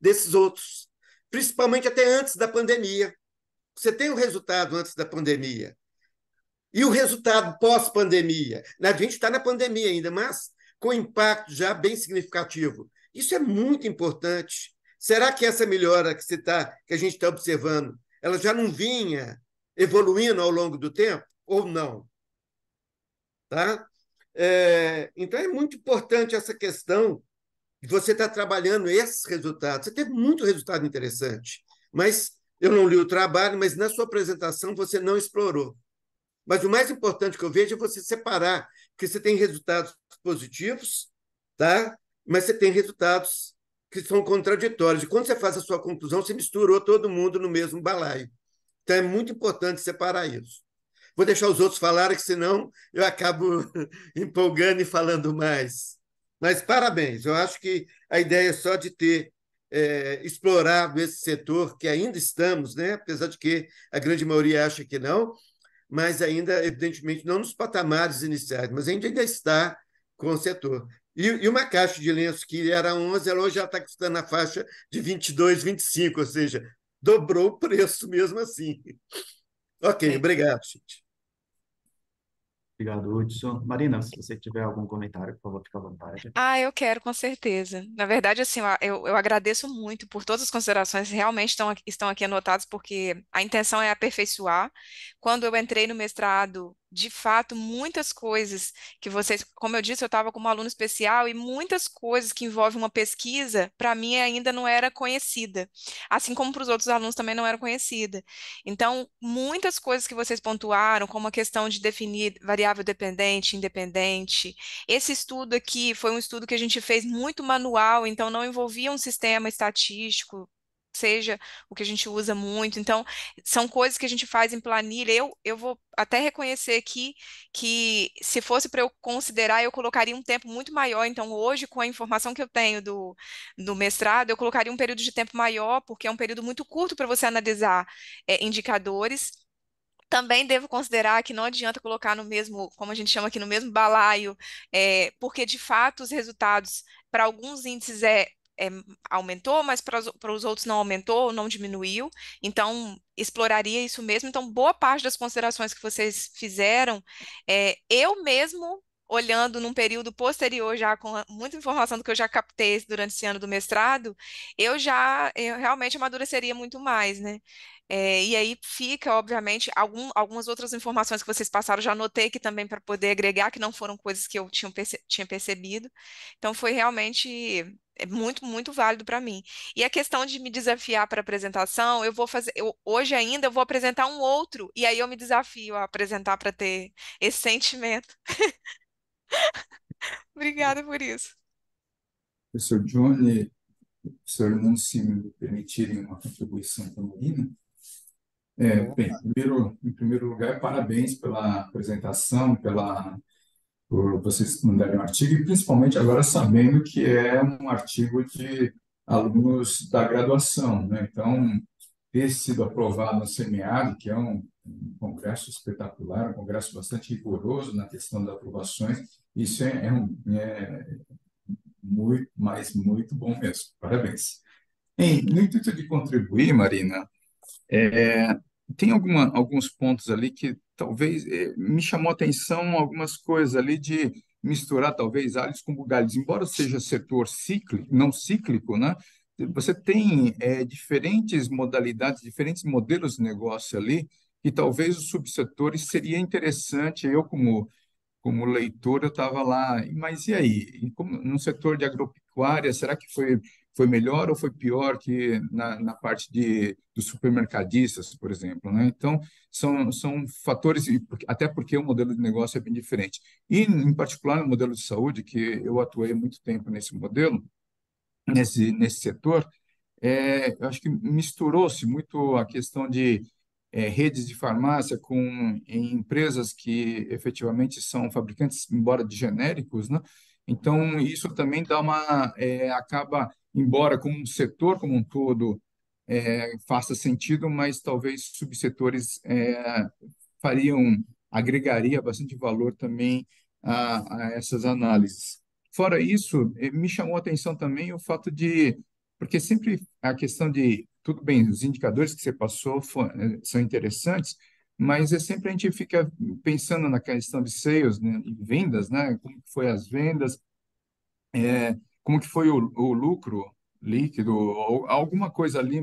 desses outros, principalmente até antes da pandemia. Você tem o resultado antes da pandemia e o resultado pós-pandemia. A gente está na pandemia ainda, mas com impacto já bem significativo. Isso é muito importante. Será que essa melhora que a gente está observando, ela já não vinha evoluindo ao longo do tempo ou não? Tá? Então, é muito importante essa questão de você estar trabalhando esses resultados. Você teve muito resultado interessante, mas eu não li o trabalho, mas na sua apresentação você não explorou. Mas o mais importante que eu vejo é você separar, porque você tem resultados positivos, tá? Mas você tem resultados que são contraditórios. E quando você faz a sua conclusão, você misturou todo mundo no mesmo balaio. Então, é muito importante separar isso. Vou deixar os outros falarem, que senão eu acabo empolgando e falando mais. Mas parabéns, eu acho que a ideia é só de ter explorado esse setor que ainda estamos, né? Apesar de que a grande maioria acha que não, mas ainda, evidentemente, não nos patamares iniciais, mas ainda está com o setor. E uma caixa de lenço que era 11, ela hoje já está custando na faixa de 22, 25, ou seja, dobrou o preço mesmo assim. Ok, É. obrigado, gente. Obrigado, Hudson. Marina, se você tiver algum comentário, por favor, fique à vontade. Ah, eu quero, com certeza. Na verdade, assim, eu agradeço muito por todas as considerações, realmente estão aqui anotadas, porque a intenção é aperfeiçoar. Quando eu entrei no mestrado, de fato, muitas coisas que vocês, como eu disse, eu estava como aluno especial e muitas coisas que envolvem uma pesquisa, para mim ainda não era conhecida, assim como para os outros alunos também não era conhecida. Então, muitas coisas que vocês pontuaram, como a questão de definir variável dependente, independente, esse estudo aqui foi um estudo que a gente fez muito manual, então não envolvia um sistema estatístico, seja o que a gente usa muito. Então, são coisas que a gente faz em planilha. Eu vou até reconhecer aqui que, se fosse para eu considerar, eu colocaria um tempo muito maior. Então, hoje, com a informação que eu tenho do mestrado, eu colocaria um período de tempo maior, porque é um período muito curto para você analisar indicadores. Também devo considerar que não adianta colocar no mesmo, como a gente chama aqui, no mesmo balaio, porque de fato os resultados para alguns índices é, aumentou, mas para os outros não aumentou, não diminuiu. Então, exploraria isso mesmo. Então, boa parte das considerações que vocês fizeram, eu mesmo, olhando num período posterior, já com muita informação do que eu já captei durante esse ano do mestrado, eu realmente amadureceria muito mais, né? E aí fica, obviamente, algumas outras informações que vocês passaram, já anotei aqui também para poder agregar, que não foram coisas que eu tinha percebido. Então foi realmente muito, muito válido para mim. E a questão de me desafiar para apresentação, eu vou fazer, hoje ainda eu vou apresentar um outro, e aí eu me desafio a apresentar para ter esse sentimento. Obrigada por isso. Professor Johnny, professor, não se me permitirem uma contribuição feminina. Bem, em primeiro lugar, parabéns pela apresentação, por vocês mandarem um artigo, e principalmente agora sabendo que é um artigo de alunos da graduação, né? Então, ter sido aprovado no SEMEAD, que é um congresso espetacular, um congresso bastante rigoroso na questão das aprovações, isso é muito, mas muito bom mesmo. Parabéns. No intuito de contribuir, Marina, tem alguns pontos ali que talvez me chamou a atenção algumas coisas ali de misturar talvez alhos com bugalhos, embora seja setor cíclico, não cíclico, né? Você tem diferentes modalidades, diferentes modelos de negócio ali, e talvez os subsetores seria interessante, eu como leitor, eu estava lá, mas e aí? No setor de agropecuária, será que foi melhor ou foi pior que na parte dos supermercadistas, por exemplo, né? Então, são fatores, até porque o modelo de negócio é bem diferente. E, em particular, no modelo de saúde, que eu atuei muito tempo nesse modelo, nesse setor, eu acho que misturou-se muito a questão de redes de farmácia em empresas que efetivamente são fabricantes, embora de genéricos, né? Então, isso também acaba, embora como um setor como um todo faça sentido, mas talvez subsetores agregaria bastante valor também a essas análises. Fora isso, me chamou a atenção também o fato porque sempre a questão tudo bem, os indicadores que você passou são interessantes, mas sempre a gente fica pensando na questão de sales, né, e vendas, né, como que foi as vendas, como que foi o lucro líquido, ou alguma coisa ali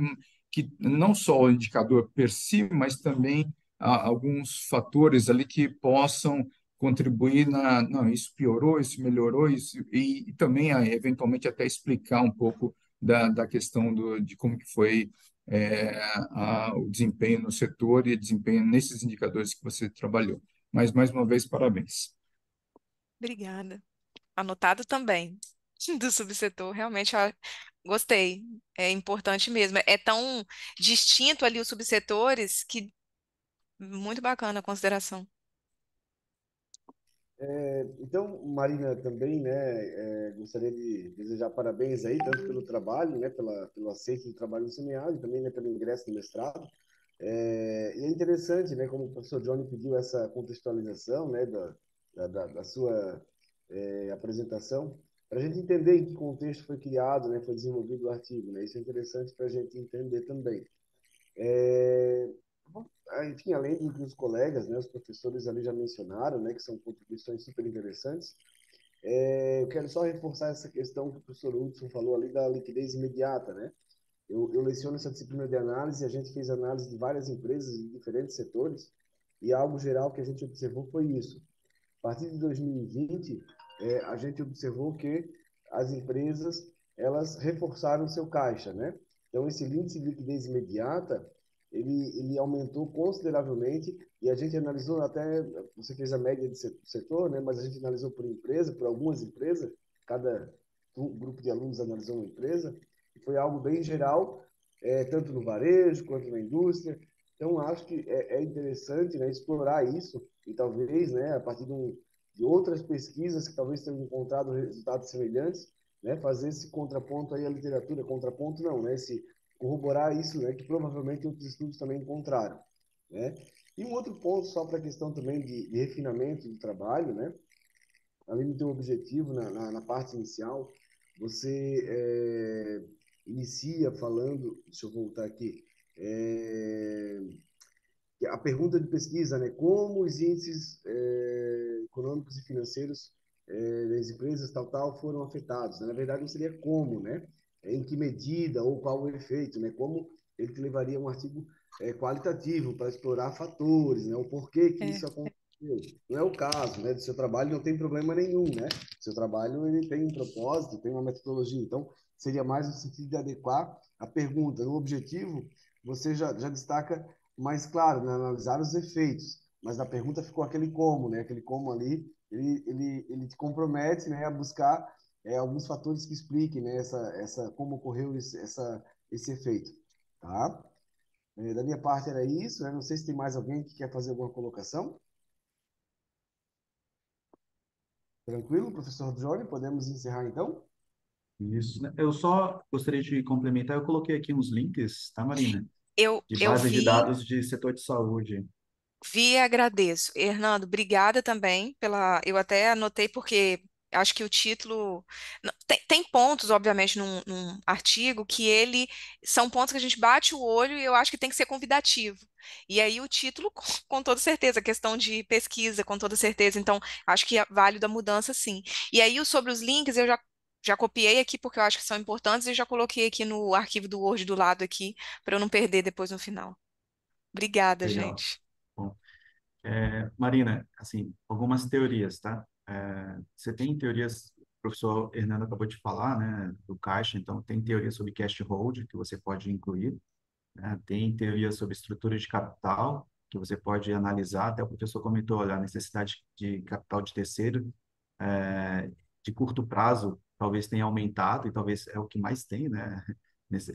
que não só o indicador per si, mas também alguns fatores ali que possam contribuir não, isso piorou, isso melhorou, isso, e também eventualmente até explicar um pouco da questão de como que foi o desempenho no setor e desempenho nesses indicadores que você trabalhou. Mas, mais uma vez, parabéns. Obrigada. Anotado também. Do subsetor, realmente gostei. É importante mesmo. É tão distinto ali os subsetores que muito bacana a consideração. Então, Marina, também, né, gostaria de desejar parabéns aí, tanto pelo trabalho, né, pelo aceito do trabalho no seminário, também, né, pelo ingresso no mestrado. E é interessante, né, como o professor Johnny pediu essa contextualização, né, da sua apresentação, para a gente entender em que contexto foi criado, né, foi desenvolvido o artigo, né, isso é interessante para a gente entender também. É, Enfim, além do que os colegas, né, os professores ali já mencionaram, né, que são contribuições super interessantes, eu quero só reforçar essa questão que o professor Hudson falou ali da liquidez imediata, né? Eu leciono essa disciplina de análise, a gente fez análise de várias empresas de diferentes setores, e algo geral que a gente observou foi isso. A partir de 2020, a gente observou que as empresas elas reforçaram seu caixa, né? Então, esse índice de liquidez imediata, ele aumentou consideravelmente e a gente analisou até, você fez a média de setor, né? Mas a gente analisou por empresa, por algumas empresas, cada grupo de alunos analisou uma empresa, e foi algo bem geral, tanto no varejo quanto na indústria. Então, acho que é interessante, né, explorar isso e talvez, né, a partir de outras pesquisas que talvez tenham encontrado resultados semelhantes, né, fazer esse contraponto aí à literatura, contraponto não, né, esse corroborar isso, né, que provavelmente outros estudos também encontraram, né? E um outro ponto, só para a questão também de refinamento do trabalho, né? Além do teu objetivo na parte inicial, você inicia falando, deixa eu voltar aqui, é, a pergunta de pesquisa, né? Como os índices econômicos e financeiros das empresas tal foram afetados, né? Na verdade, não seria como, né? Em que medida ou qual o efeito, né? Como ele te levaria a um artigo qualitativo para explorar fatores, né? O porquê que É, isso aconteceu. Não é o caso, né? Do seu trabalho não tem problema nenhum, né? O seu trabalho ele tem um propósito, tem uma metodologia. Então, seria mais no sentido de adequar a pergunta. No objetivo, você já destaca mais claro, né? Analisar os efeitos. Mas na pergunta ficou aquele como, né? Aquele como ali, ele te compromete, né? A buscar alguns fatores que expliquem, né? Como ocorreu esse efeito, tá? Da minha parte era isso, né? Não sei se tem mais alguém que quer fazer alguma colocação. Tranquilo, professor Johnny? Podemos encerrar então? Isso, né? Eu só gostaria de complementar, eu coloquei aqui uns links, tá, Marina? De eu base de vi. dados de setor de saúde. Vi e agradeço. Hernando, obrigada também pela. Eu até anotei porque acho que o título. Tem pontos, obviamente, num artigo que ele são pontos que a gente bate o olho e eu acho que tem que ser convidativo. E aí o título, com toda certeza, questão de pesquisa, com toda certeza. Então, acho que é válido a mudança, sim. E aí, sobre os links, eu já copiei aqui porque eu acho que são importantes e já coloquei aqui no arquivo do Word do lado aqui, para eu não perder depois no final. Obrigada, Legal. gente. Bom, Marina, assim, algumas teorias, tá? Você tem teorias, o professor Hernando acabou de falar, né, do caixa, então tem teoria sobre cash hold, que você pode incluir, né? Tem teoria sobre estrutura de capital, que você pode analisar, até o professor comentou, olha, a necessidade de capital de terceiro, de curto prazo, talvez tenha aumentado, e talvez é o que mais tem, né?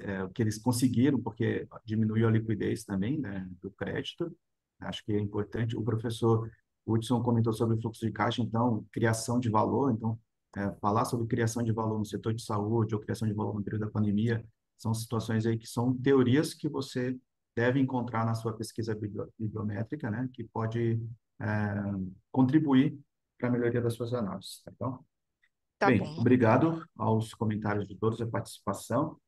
É o que eles conseguiram, porque diminuiu a liquidez também, né, do crédito. Acho que é importante. O professor Hudson comentou sobre o fluxo de caixa, então, criação de valor. Então, falar sobre criação de valor no setor de saúde ou criação de valor no período da pandemia são situações aí que são teorias que você deve encontrar na sua pesquisa bibliométrica, né, que pode contribuir para a melhoria das suas análises, tá bom? Tá Bem, bom. obrigado aos comentários de todos, a participação,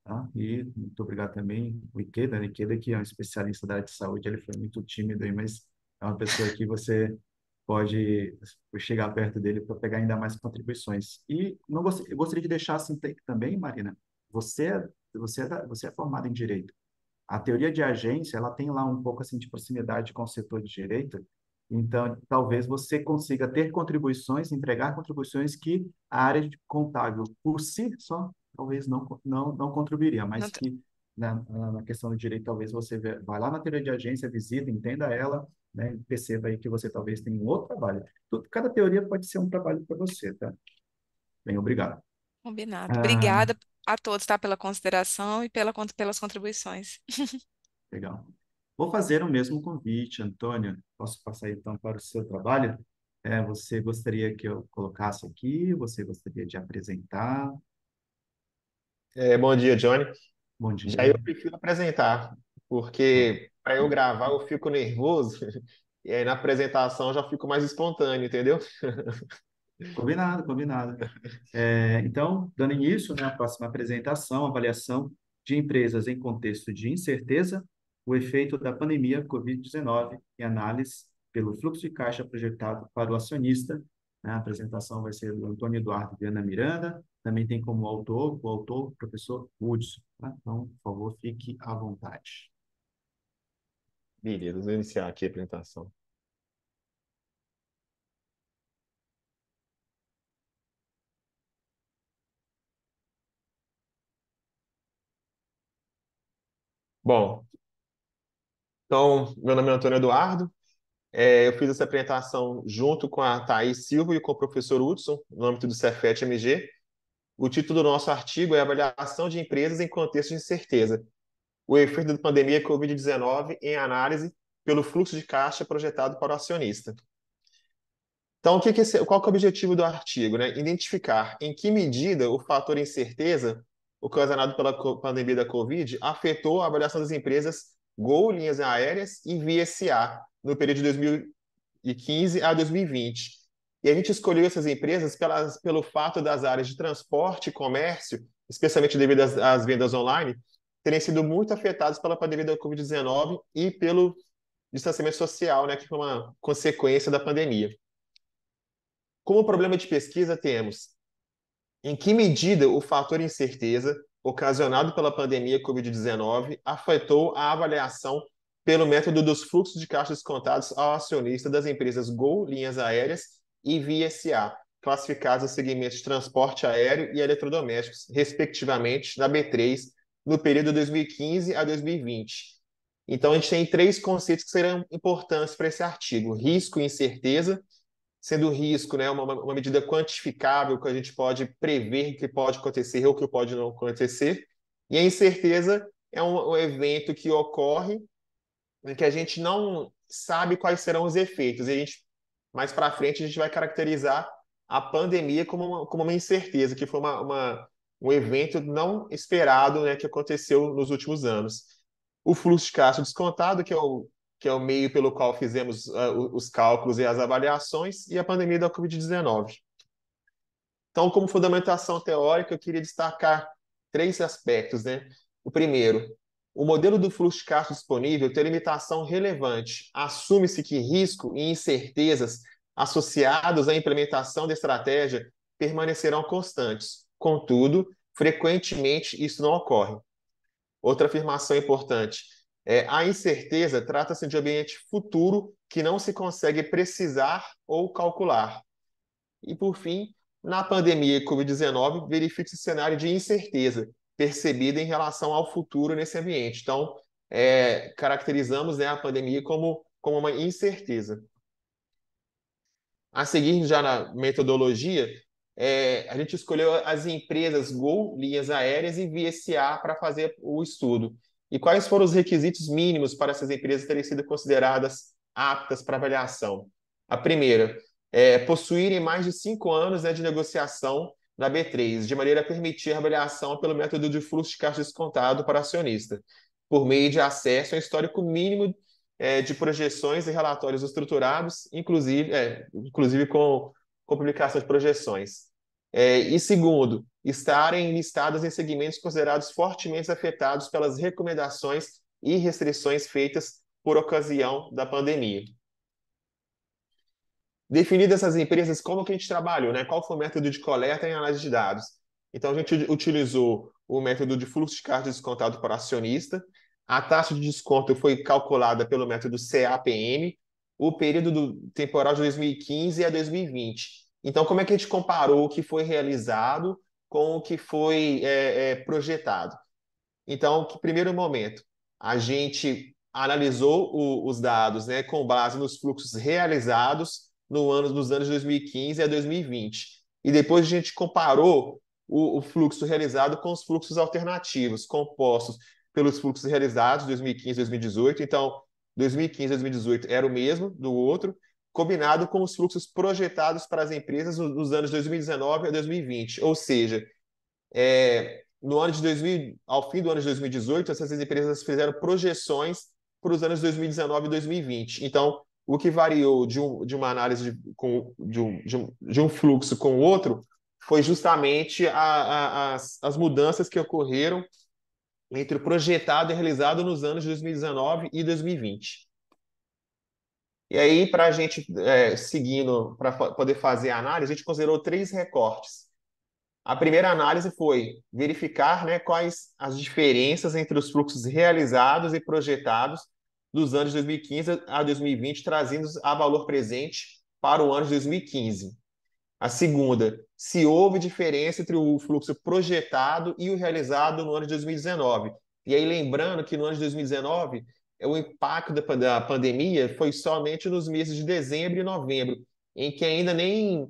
tá? E muito obrigado também o Ikeda, né? Ikeda, que é um especialista da área de saúde, ele foi muito tímido aí, mas é uma pessoa que você pode chegar perto dele para pegar ainda mais contribuições. E não eu gostaria de deixar assim também, Marina, você é formada em Direito. A teoria de agência, ela tem lá um pouco assim de proximidade com o setor de direito, então talvez você consiga ter contribuições, entregar contribuições que a área de contábil por si só talvez não contribuiria, Não mas t- que na questão do direito talvez você vai lá na teoria de agência, visita, entenda ela, né, e perceba aí que você talvez tenha um outro trabalho. Cada teoria pode ser um trabalho para você, tá? Bem, obrigado. Combinado. Ah, Obrigada a todos, tá, pela consideração e pelas contribuições. Legal. Vou fazer o mesmo convite, Antônio. Posso passar então para o seu trabalho? Você gostaria que eu colocasse aqui? Você gostaria de apresentar? Bom dia, Johnny. Bom Já eu dia. prefiro apresentar, Bom, porque para eu gravar eu fico nervoso e aí na apresentação eu já fico mais espontâneo, entendeu? combinado, combinado. Então, dando início, né, à próxima apresentação, avaliação de empresas em contexto de incerteza, o efeito da pandemia Covid-19 e análise pelo fluxo de caixa projetado para o acionista. Né? A apresentação vai ser do Antônio Eduardo Viana Miranda, também tem como autor, o autor, o professor Hudson. Tá? Então, por favor, fique à vontade. Beleza, vou iniciar aqui a apresentação. Bom, então, meu nome é Antônio Eduardo. Eu fiz essa apresentação junto com a Thaís Silva e com o professor Hudson, no âmbito do Cefet-MG. O título do nosso artigo é Avaliação de Empresas em Contexto de Incerteza. O efeito da pandemia Covid-19 em análise pelo fluxo de caixa projetado para o acionista. Então, qual que é o objetivo do artigo? Né? Identificar em que medida o fator incerteza ocasionado pela pandemia da Covid afetou a avaliação das empresas Gol Linhas Aéreas e Via SA, no período de 2015 a 2020. E a gente escolheu essas empresas pelo fato das áreas de transporte e comércio, especialmente devido às vendas online, terem sido muito afetadas pela pandemia da Covid-19 e pelo distanciamento social, né, que foi uma consequência da pandemia. Como problema de pesquisa, temos em que medida o fator incerteza ocasionado pela pandemia Covid-19 afetou a avaliação pelo método dos fluxos de caixa descontados ao acionista das empresas Gol Linhas Aéreas e Via SA, classificadas nos segmentos de transporte aéreo e eletrodomésticos, respectivamente, na B3, no período 2015 a 2020. Então, a gente tem 3 conceitos que serão importantes para esse artigo: risco e incerteza, sendo o risco, né, uma medida quantificável que a gente pode prever que pode acontecer ou que pode não acontecer, e a incerteza é um evento que ocorre em que a gente não sabe quais serão os efeitos, e a gente, mais para frente a gente vai caracterizar a pandemia como uma incerteza, que foi um evento não esperado, né, que aconteceu nos últimos anos. O fluxo de caixa descontado, que é o meio pelo qual fizemos os cálculos e as avaliações, e a pandemia da Covid-19. Então, como fundamentação teórica, eu queria destacar 3 aspectos, né? O primeiro, o modelo do fluxo de caixa disponível tem limitação relevante. Assume-se que risco e incertezas associados à implementação da estratégia permanecerão constantes. Contudo, frequentemente isso não ocorre. Outra afirmação importante é: a incerteza trata-se de ambiente futuro que não se consegue precisar ou calcular. E, por fim, na pandemia Covid-19, verifica-se cenário de incerteza percebida em relação ao futuro nesse ambiente. Então, caracterizamos, né, a pandemia como uma incerteza. A seguir, já na metodologia, a gente escolheu as empresas Gol, Linhas Aéreas e Via SA para fazer o estudo. E quais foram os requisitos mínimos para essas empresas terem sido consideradas aptas para avaliação? A primeira, possuírem mais de 5 anos, né, de negociação na B3, de maneira a permitir a avaliação pelo método de fluxo de caixa descontado para acionista, por meio de acesso ao histórico mínimo de projeções e relatórios estruturados, inclusive com publicação de projeções. E segundo, estarem listadas em segmentos considerados fortemente afetados pelas recomendações e restrições feitas por ocasião da pandemia. Definidas essas empresas, como que a gente trabalhou, né? Qual foi o método de coleta e análise de dados? Então, a gente utilizou o método de fluxo de caixa descontado para acionista. A taxa de desconto foi calculada pelo método CAPM, o período temporal de 2015 a 2020. Então, como é que a gente comparou o que foi realizado com o que foi projetado? Então, no primeiro momento, a gente analisou os dados, né, com base nos fluxos realizados nos anos de 2015 a 2020. E depois a gente comparou o fluxo realizado com os fluxos alternativos, compostos pelos fluxos realizados 2015 e 2018. Então, 2015 e 2018 era o mesmo do outro, combinado com os fluxos projetados para as empresas nos anos 2019 a 2020. Ou seja, ao fim do ano de 2018, essas empresas fizeram projeções para os anos 2019 e 2020. Então, o que variou de uma análise de um fluxo com o outro foi justamente as mudanças que ocorreram entre o projetado e realizado nos anos de 2019 e 2020. E aí, para a gente, seguindo, para poder fazer a análise, a gente considerou 3 recortes. A primeira análise foi verificar, né, quais as diferenças entre os fluxos realizados e projetados dos anos de 2015 a 2020, trazendo a valor presente para o ano de 2015. A segunda, se houve diferença entre o fluxo projetado e o realizado no ano de 2019. E aí, lembrando que no ano de 2019, o impacto da pandemia foi somente nos meses de dezembro e novembro, em que ainda nem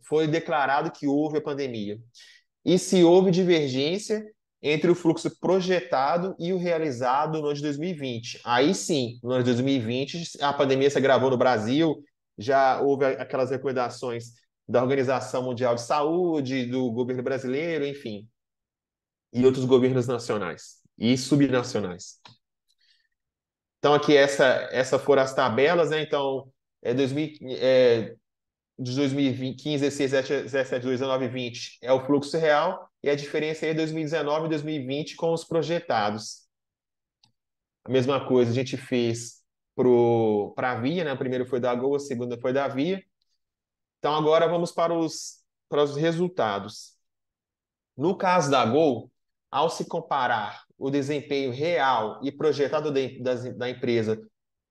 foi declarado que houve a pandemia. E se houve divergência entre o fluxo projetado e o realizado no ano de 2020. Aí sim, no ano de 2020, a pandemia se agravou no Brasil, já houve aquelas recomendações da Organização Mundial de Saúde, do governo brasileiro, enfim, e outros governos nacionais. e subnacionais. Então, aqui essa foram as tabelas, né? Então, de 2015, 16, 17, 19 e 20 é o fluxo real, e a diferença aí é 2019 e 2020 com os projetados. A mesma coisa a gente fez para a Via, né? O primeiro foi da Gol, a segunda foi da Via. Então, agora vamos para os resultados. No caso da Gol, ao se comparar o desempenho real e projetado da empresa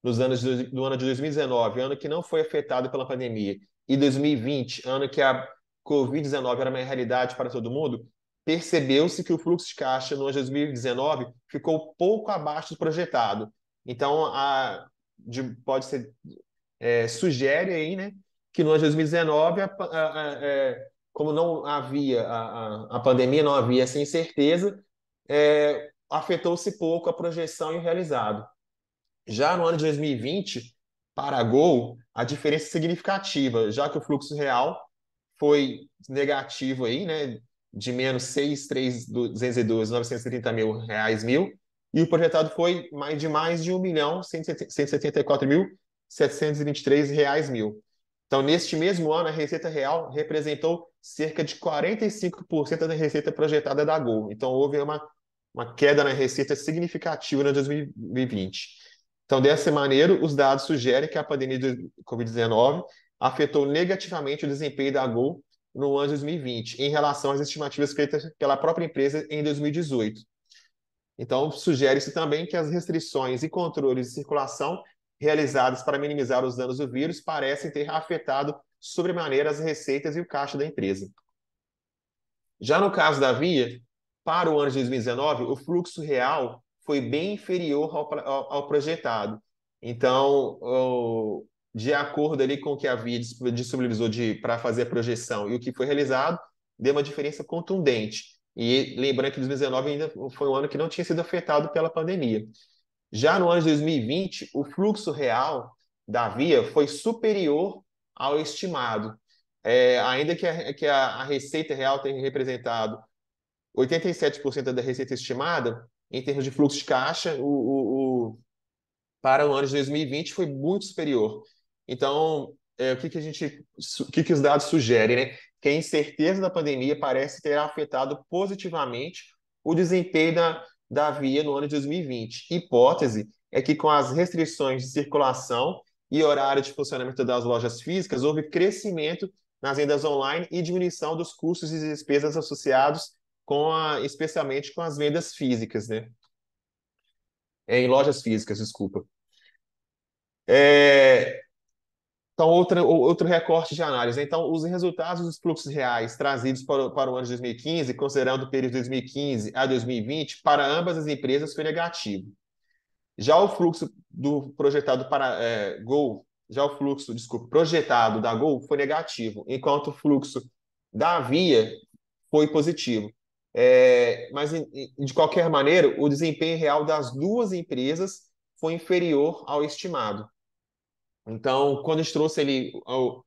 do ano de 2019, ano que não foi afetado pela pandemia, e 2020, ano que a Covid-19 era uma realidade para todo mundo, percebeu-se que o fluxo de caixa no ano de 2019 ficou pouco abaixo do projetado. Então, pode ser, sugere aí, né, que no ano de 2019, como não havia a pandemia, não havia essa incerteza, afetou-se pouco a projeção e o realizado. Já no ano de 2020, para a Gol, a diferença é significativa, já que o fluxo real foi negativo aí, né, de menos 6.312.930 mil reais e o projetado foi de mais de 1.174.723 reais mil. Então, neste mesmo ano, a receita real representou cerca de 45% da receita projetada da Gol. Então, houve uma queda na receita significativa no 2020. Então, dessa maneira, os dados sugerem que a pandemia de Covid-19 afetou negativamente o desempenho da Gol no ano de 2020, em relação às estimativas feitas pela própria empresa em 2018. Então, sugere-se também que as restrições e controles de circulação realizados para minimizar os danos do vírus parecem ter afetado sobremaneira as receitas e o caixa da empresa. Já no caso da Via, para o ano de 2019, o fluxo real foi bem inferior ao projetado. Então, de acordo ali com o que a Via disponibilizou para fazer a projeção e o que foi realizado, deu uma diferença contundente. E lembrando que 2019 ainda foi um ano que não tinha sido afetado pela pandemia. Já no ano de 2020, o fluxo real da Via foi superior ao estimado. Ainda que a receita real tenha representado 87% da receita estimada, em termos de fluxo de caixa, para o ano de 2020 foi muito superior. Então, o que os dados sugerem, né? Que a incerteza da pandemia parece ter afetado positivamente o desempenho da Via no ano de 2020. Hipótese é que, com as restrições de circulação e horário de funcionamento das lojas físicas, houve crescimento nas vendas online e diminuição dos custos e despesas associados especialmente com as vendas físicas, né? Em lojas físicas, desculpa. Então, outro recorte de análise. Então, os resultados dos fluxos reais trazidos para o ano de 2015, considerando o período de 2015 a 2020, para ambas as empresas foi negativo. Já o fluxo projetado para Gol, projetado da Gol foi negativo, enquanto o fluxo da Via foi positivo. Mas, de qualquer maneira, o desempenho real das duas empresas foi inferior ao estimado. Então, quando a gente trouxe ali ao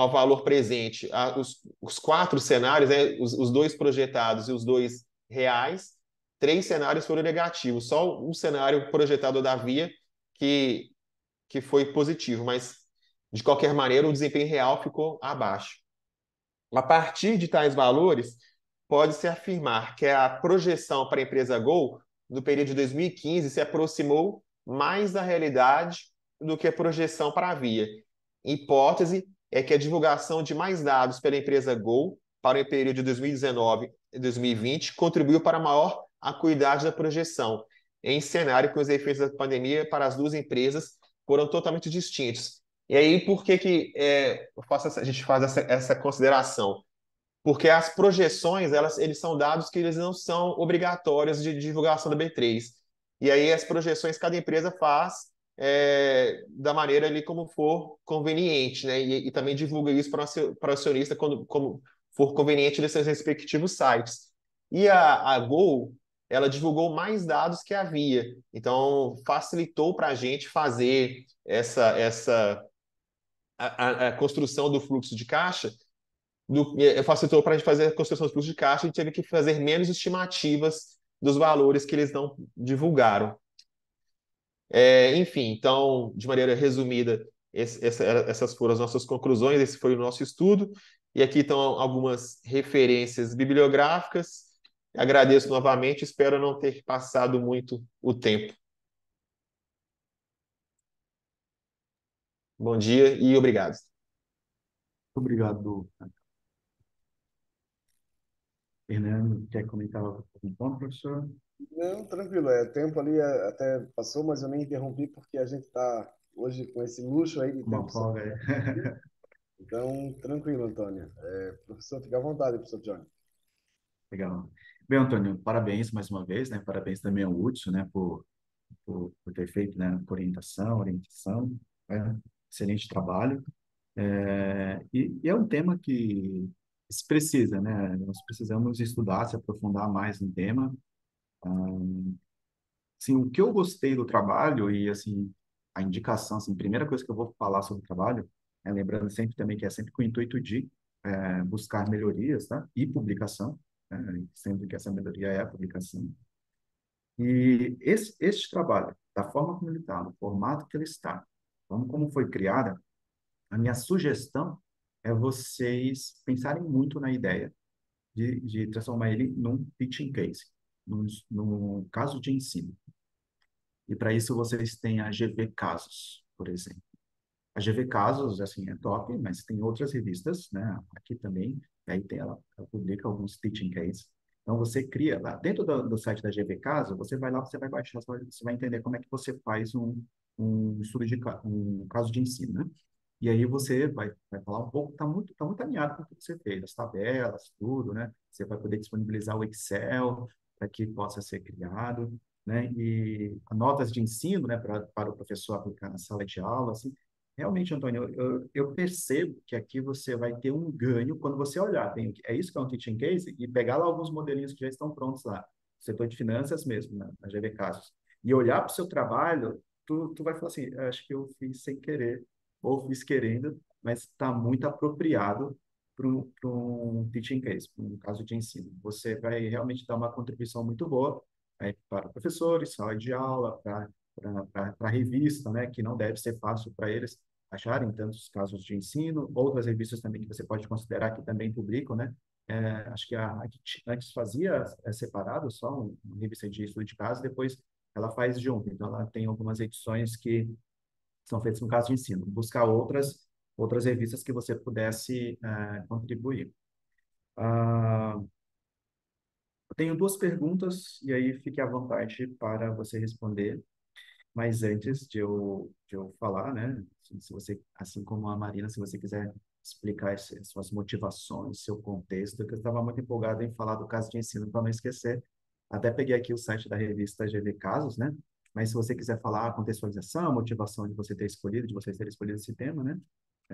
valor presente os 4 cenários, né, os 2 projetados e os 2 reais, 3 cenários foram negativos. Só um cenário projetado da Via que foi positivo, mas, de qualquer maneira, o desempenho real ficou abaixo. A partir de tais valores, pode-se afirmar que a projeção para a empresa Gol, no período de 2015, se aproximou mais da realidade do que a projeção para a Via. Hipótese é que a divulgação de mais dados pela empresa Gol para o período de 2019 e 2020 contribuiu para a maior acuidade da projeção, em cenário que os efeitos da pandemia para as duas empresas foram totalmente distintos. E aí, por que a gente faz essa consideração? Porque as projeções, eles são dados que eles não são obrigatórios de divulgação da B3. E aí as projeções cada empresa faz da maneira ali como for conveniente, né? E também divulga isso para o acionista como for conveniente nesses respectivos sites. E a Gol, ela divulgou mais dados que a Via. Então, facilitou para a gente fazer a construção do fluxo de caixa, facilitou para a gente fazer a construção do fluxo de caixa, a gente teve que fazer menos estimativas dos valores que eles não divulgaram. Enfim, então, de maneira resumida, essas foram as nossas conclusões, esse foi o nosso estudo, e aqui estão algumas referências bibliográficas. Agradeço novamente, espero não ter passado muito o tempo. Bom dia e obrigado. Obrigado, Fernando. Quer comentar algum ponto, professor? Não, tranquilo, o tempo ali até passou, mas eu nem interrompi porque a gente está hoje com esse luxo aí de Uma tempo. folga aí. Então, tranquilo, Antônio. Professor, fica à vontade, professor Johnny. Legal. Bem, Antônio, parabéns mais uma vez, né? Parabéns também ao Hudson, né? Por ter feito, né? Orientação, né? Excelente trabalho. E é um tema que se precisa, né? Nós precisamos estudar, se aprofundar mais no tema. Assim, o que eu gostei do trabalho e, assim, a indicação, assim, a primeira coisa que eu vou falar sobre o trabalho, lembrando sempre também que é sempre com o intuito de buscar melhorias, tá? E publicação, né? Sempre que essa melhoria é a publicação. E este trabalho, da forma como ele está, no formato que ele está, como foi criada, a minha sugestão é vocês pensarem muito na ideia de transformar ele num teaching case, num caso de ensino. E para isso vocês têm a GV Casos, por exemplo. A GV Casos, assim, é top, mas tem outras revistas, né? Aqui também, e aí ela publica alguns teaching cases. Então você cria lá dentro do site da GV Casos, você vai lá, você vai baixar, você vai entender como é que você faz um estudo um caso de ensino, né? E aí você vai falar um pouco, tá muito alinhado com o que você fez, as tabelas, tudo, né? Você vai poder disponibilizar o Excel para que possa ser criado, né? E notas de ensino, né, para o professor aplicar na sala de aula, assim. Realmente, Antônio, eu percebo que aqui você vai ter um ganho quando você olhar. É isso que é um teaching case e pegar lá alguns modelinhos que já estão prontos lá, setor de finanças mesmo, né, na GV Casos. E olhar para o seu trabalho, tu vai falar assim, acho que eu fiz sem querer ou fiz querendo, mas está muito apropriado para um teaching case, para um caso de ensino. Você vai realmente dar uma contribuição muito boa para professores, sala de aula, para a revista, né, que não deve ser fácil para eles acharem tantos casos de ensino, outras revistas também que você pode considerar que também publicam, né? Acho que a que antes fazia separado só uma revista de estudo de caso, depois ela faz junto. Então, ela tem algumas edições que são feitas no caso de ensino. Buscar outras revistas que você pudesse contribuir. Eu tenho duas perguntas, e aí fique à vontade para você responder. Mas antes de eu falar, né, se você, assim como a Marina, se você quiser explicar suas motivações, seu contexto, que eu estava muito empolgado em falar do caso de ensino para não esquecer. Até peguei aqui o site da revista GV Casos, né? Mas se você quiser falar a contextualização, a motivação de você ter escolhido, de vocês terem escolhido esse tema, né?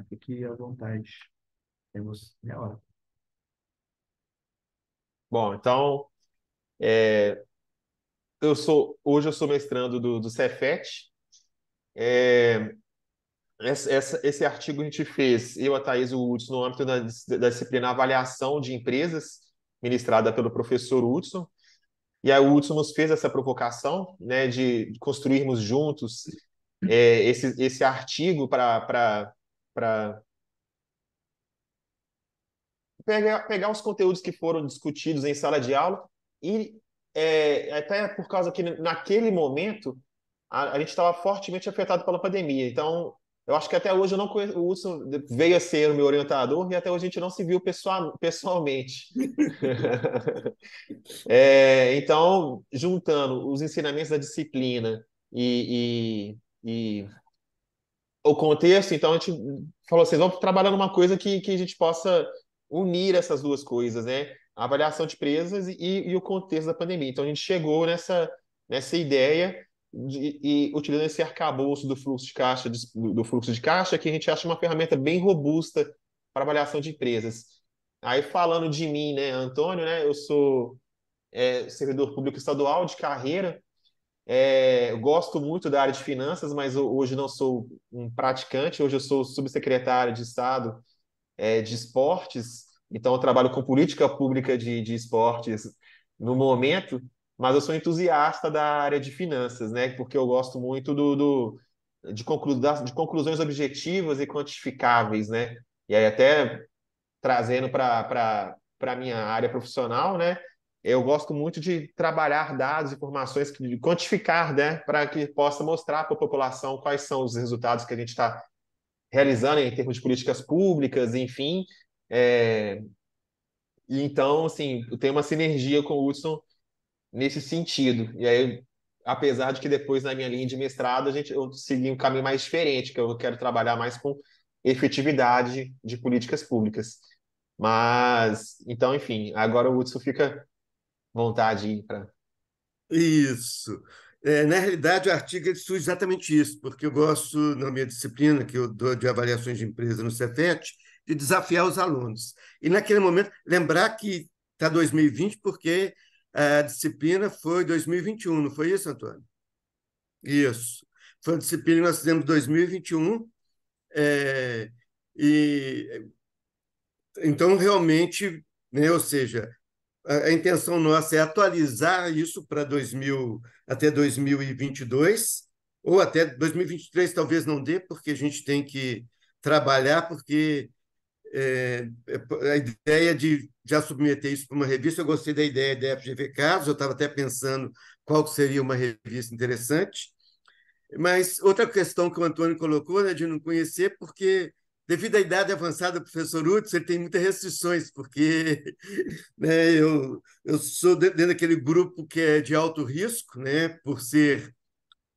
Fique à vontade. Temos meia hora. Bom, então, hoje eu sou mestrando do Cefet. Esse artigo a gente fez, eu, a Thaís e o Hudson, no âmbito da disciplina Avaliação de Empresas, ministrada pelo professor Hudson. E aí o Hudson nos fez essa provocação, né, de construirmos juntos esse artigo para pegar os conteúdos que foram discutidos em sala de aula e até por causa que naquele momento a gente estava fortemente afetado pela pandemia. Então, eu acho que até hoje eu não conheço, o Hudson veio a ser o meu orientador e até hoje a gente não se viu pessoalmente. Então, juntando os ensinamentos da disciplina e o contexto, então a gente falou assim, vamos trabalhar numa coisa que a gente possa unir essas duas coisas, né? A avaliação de empresas e o contexto da pandemia. Então a gente chegou nessa ideia e utilizando esse arcabouço do fluxo de caixa, do fluxo de caixa, que a gente acha uma ferramenta bem robusta para avaliação de empresas. Aí falando de mim, né, Antônio, né? Eu sou servidor público estadual de carreira. Eu gosto muito da área de finanças, mas hoje não sou um praticante. Hoje eu sou subsecretário de Estado de esportes, então eu trabalho com política pública de esportes no momento. mas eu sou entusiasta da área de finanças, né? Porque eu gosto muito de conclusões objetivas e quantificáveis, né? E aí até trazendo para a minha área profissional, né? Eu gosto muito de trabalhar dados, informações, de quantificar, né? Para que possa mostrar para a população quais são os resultados que a gente está realizando em termos de políticas públicas, enfim. É, e então, assim, eu tenho uma sinergia com o Hudson nesse sentido. E aí, apesar de que depois na minha linha de mestrado eu segui um caminho mais diferente, que eu quero trabalhar mais com efetividade de políticas públicas. Mas, então, enfim, agora o Hudson fica à vontade para. Isso. Na realidade, o artigo ele surge exatamente isso, porque eu gosto, na minha disciplina, que eu dou de avaliações de empresa no Cefet, de desafiar os alunos. E, naquele momento, lembrar que está 2020, porque a disciplina foi 2021, não foi isso, Antônio? Isso. Foi uma disciplina que nós fizemos em 2021, e então, realmente, né, ou seja, a intenção nossa é atualizar isso para 2000, até 2022, ou até 2023 talvez não dê, porque a gente tem que trabalhar, porque a ideia de já submeter isso para uma revista, eu gostei da ideia da FGV Casos, eu estava até pensando qual seria uma revista interessante, mas outra questão que o Antônio colocou, né, de não conhecer, porque devido à idade avançada do professor Utz, ele tem muitas restrições, porque né, eu sou dentro daquele grupo que é de alto risco, né, por ser,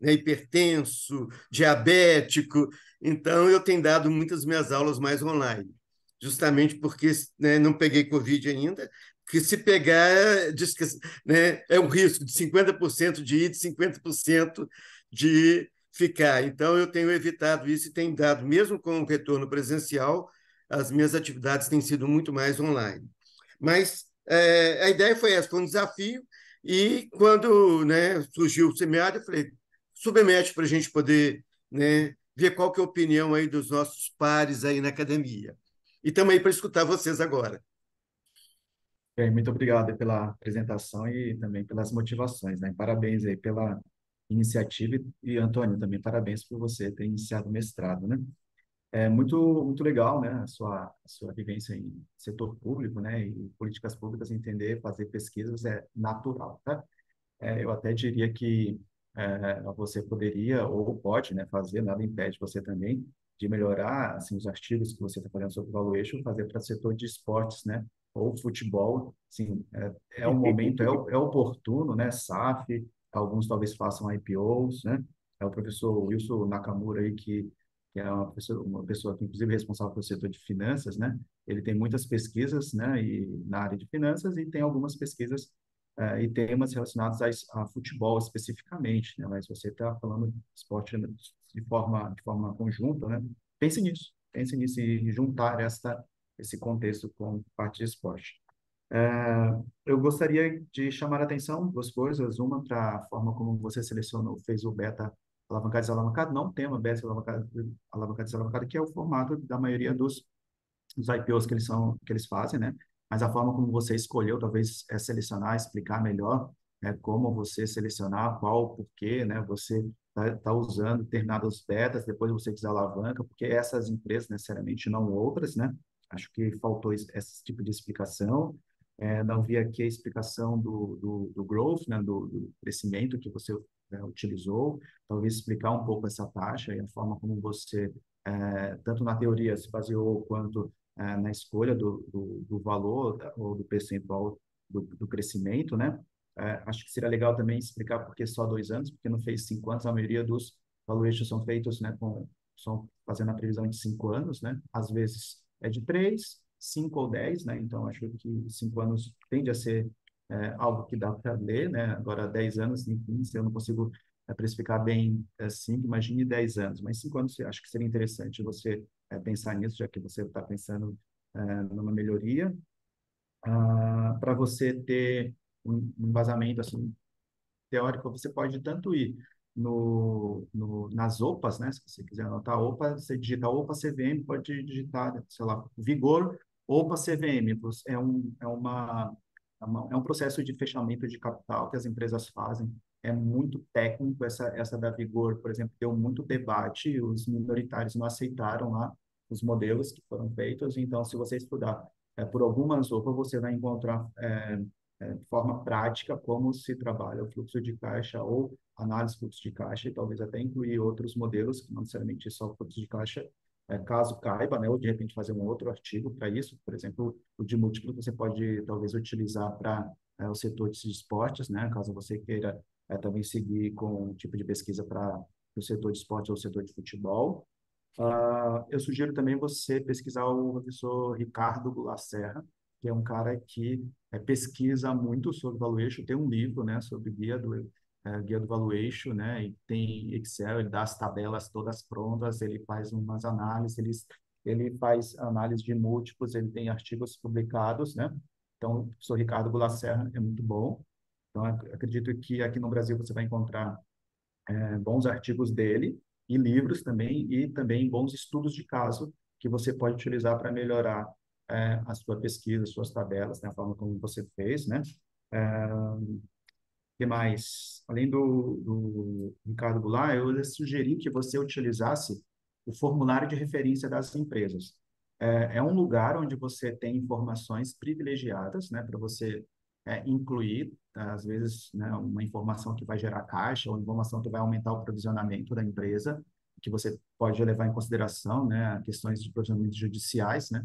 né, hipertenso, diabético, então eu tenho dado muitas minhas aulas mais online, justamente porque, né, não peguei Covid ainda, porque se pegar, diz que, né, é um risco de 50% de ir, de 50% de ficar. Então, eu tenho evitado isso e tenho dado, mesmo com o retorno presencial, as minhas atividades têm sido muito mais online. Mas a ideia foi essa, foi um desafio, e quando, né, surgiu o semiárido, eu falei, submete para a gente poder, né, ver qual que é a opinião aí dos nossos pares aí na academia. E estamos aí para escutar vocês agora. Bem, muito obrigado pela apresentação e também pelas motivações, né? Parabéns aí pela iniciativa e, Antônio, também parabéns por você ter iniciado o mestrado, né? É muito legal, né? A sua vivência em setor público, né? E políticas públicas, entender, fazer pesquisas é natural, tá? Eu até diria que você poderia ou pode, né, fazer, nada impede você também de melhorar assim, os artigos que você está fazendo sobre valuation, fazer para o setor de esportes, né, ou futebol, sim, é o momento, é oportuno, né, SAF, alguns talvez façam IPOs, né, é o professor Wilson Nakamura aí que é uma pessoa que inclusive é responsável pelo setor de finanças, né, ele tem muitas pesquisas, né, na área de finanças e tem algumas pesquisas e temas relacionados a futebol especificamente, né? Mas você está falando de esporte de forma conjunta, né? Pense nisso e juntar esse contexto com parte de esporte. Eu gostaria de chamar a atenção duas coisas. Uma, para a forma como você selecionou, fez o beta alavancado e desalavancado, não o tema beta alavancado e desalavancado, que é o formato da maioria dos IPOs que eles fazem, né? Mas a forma como você escolheu, talvez, é selecionar, explicar melhor, né, como você selecionar, qual, porquê, né? Você tá usando determinados betas, depois você desalavanca, porque essas empresas, necessariamente, não outras, né? Acho que faltou esse tipo de explicação. Não vi aqui a explicação do growth, né? Do crescimento que você utilizou. Talvez explicar um pouco essa taxa e a forma como você, tanto na teoria se baseou, quanto na escolha do valor ou do percentual do crescimento, né? Acho que seria legal também explicar por que só 2 anos, porque não fez 5 anos, a maioria dos valuations são feitos, né, são fazendo a previsão de 5 anos, né? Às vezes é de 3, 5 ou 10, né? Então, acho que 5 anos tende a ser algo que dá para ler, né? Agora, 10 anos, enfim, se eu não consigo precificar bem 5, imagine 10 anos, mas 5 anos acho que seria interessante você pensar nisso, já que você está pensando numa melhoria, para você ter um embasamento assim, teórico, você pode tanto ir nas OPAs, né? Se você quiser anotar OPA, você digita OPA CVM, pode digitar, sei lá, Vigor, OPA CVM, é uma É um processo de fechamento de capital que as empresas fazem. É muito técnico. Essa da Vigor, por exemplo, deu muito debate. E os minoritários não aceitaram lá os modelos que foram feitos. Então, se você estudar por algumas roupas, você vai encontrar de forma prática como se trabalha o fluxo de caixa ou análise de fluxo de caixa, e talvez até incluir outros modelos, que não necessariamente só o fluxo de caixa, caso caiba, né, ou de repente fazer um outro artigo para isso. Por exemplo, o de múltiplo você pode talvez utilizar para o setor de esportes, né, caso você queira também seguir com um tipo de pesquisa para o setor de esporte ou o setor de futebol. Eu sugiro também você pesquisar o professor Ricardo Goulart Serra, que é um cara que pesquisa muito sobre valuation. Tem um livro, né, sobre guia do valuation, né, e tem Excel, ele dá as tabelas todas prontas, ele faz umas análises, ele faz análise de múltiplos, ele tem artigos publicados, né? Então, o professor Ricardo Goulart Serra é muito bom. Então, acredito que aqui no Brasil você vai encontrar bons artigos dele e livros também, e também bons estudos de caso que você pode utilizar para melhorar a sua pesquisa, suas tabelas, né, a forma como você fez, né? Que mais? Além do Ricardo Goulart, eu sugeri que você utilizasse o formulário de referência das empresas. É um lugar onde você tem informações privilegiadas, né, para você incluir, às vezes, né, uma informação que vai gerar caixa ou informação que vai aumentar o provisionamento da empresa, que você pode levar em consideração, né, questões de provisionamentos judiciais, né?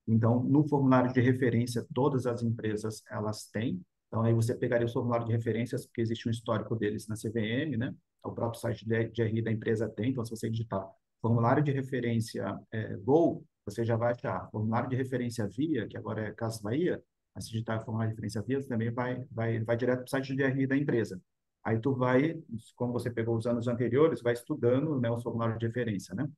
Então, no formulário de referência, todas as empresas elas têm. Então, aí você pegaria o formulário de referências, porque existe um histórico deles na CVM, né? O próprio site de RI da empresa tem. Então, se você digitar formulário de referência Gol, você já vai achar. Formulário de referência Via, que agora é Casas Bahia, mas se digitar formulário de referência Via, você também vai direto para o site de RI da empresa. Aí tu vai, como você pegou os anos anteriores, vai estudando, né, o formulário de referência, né?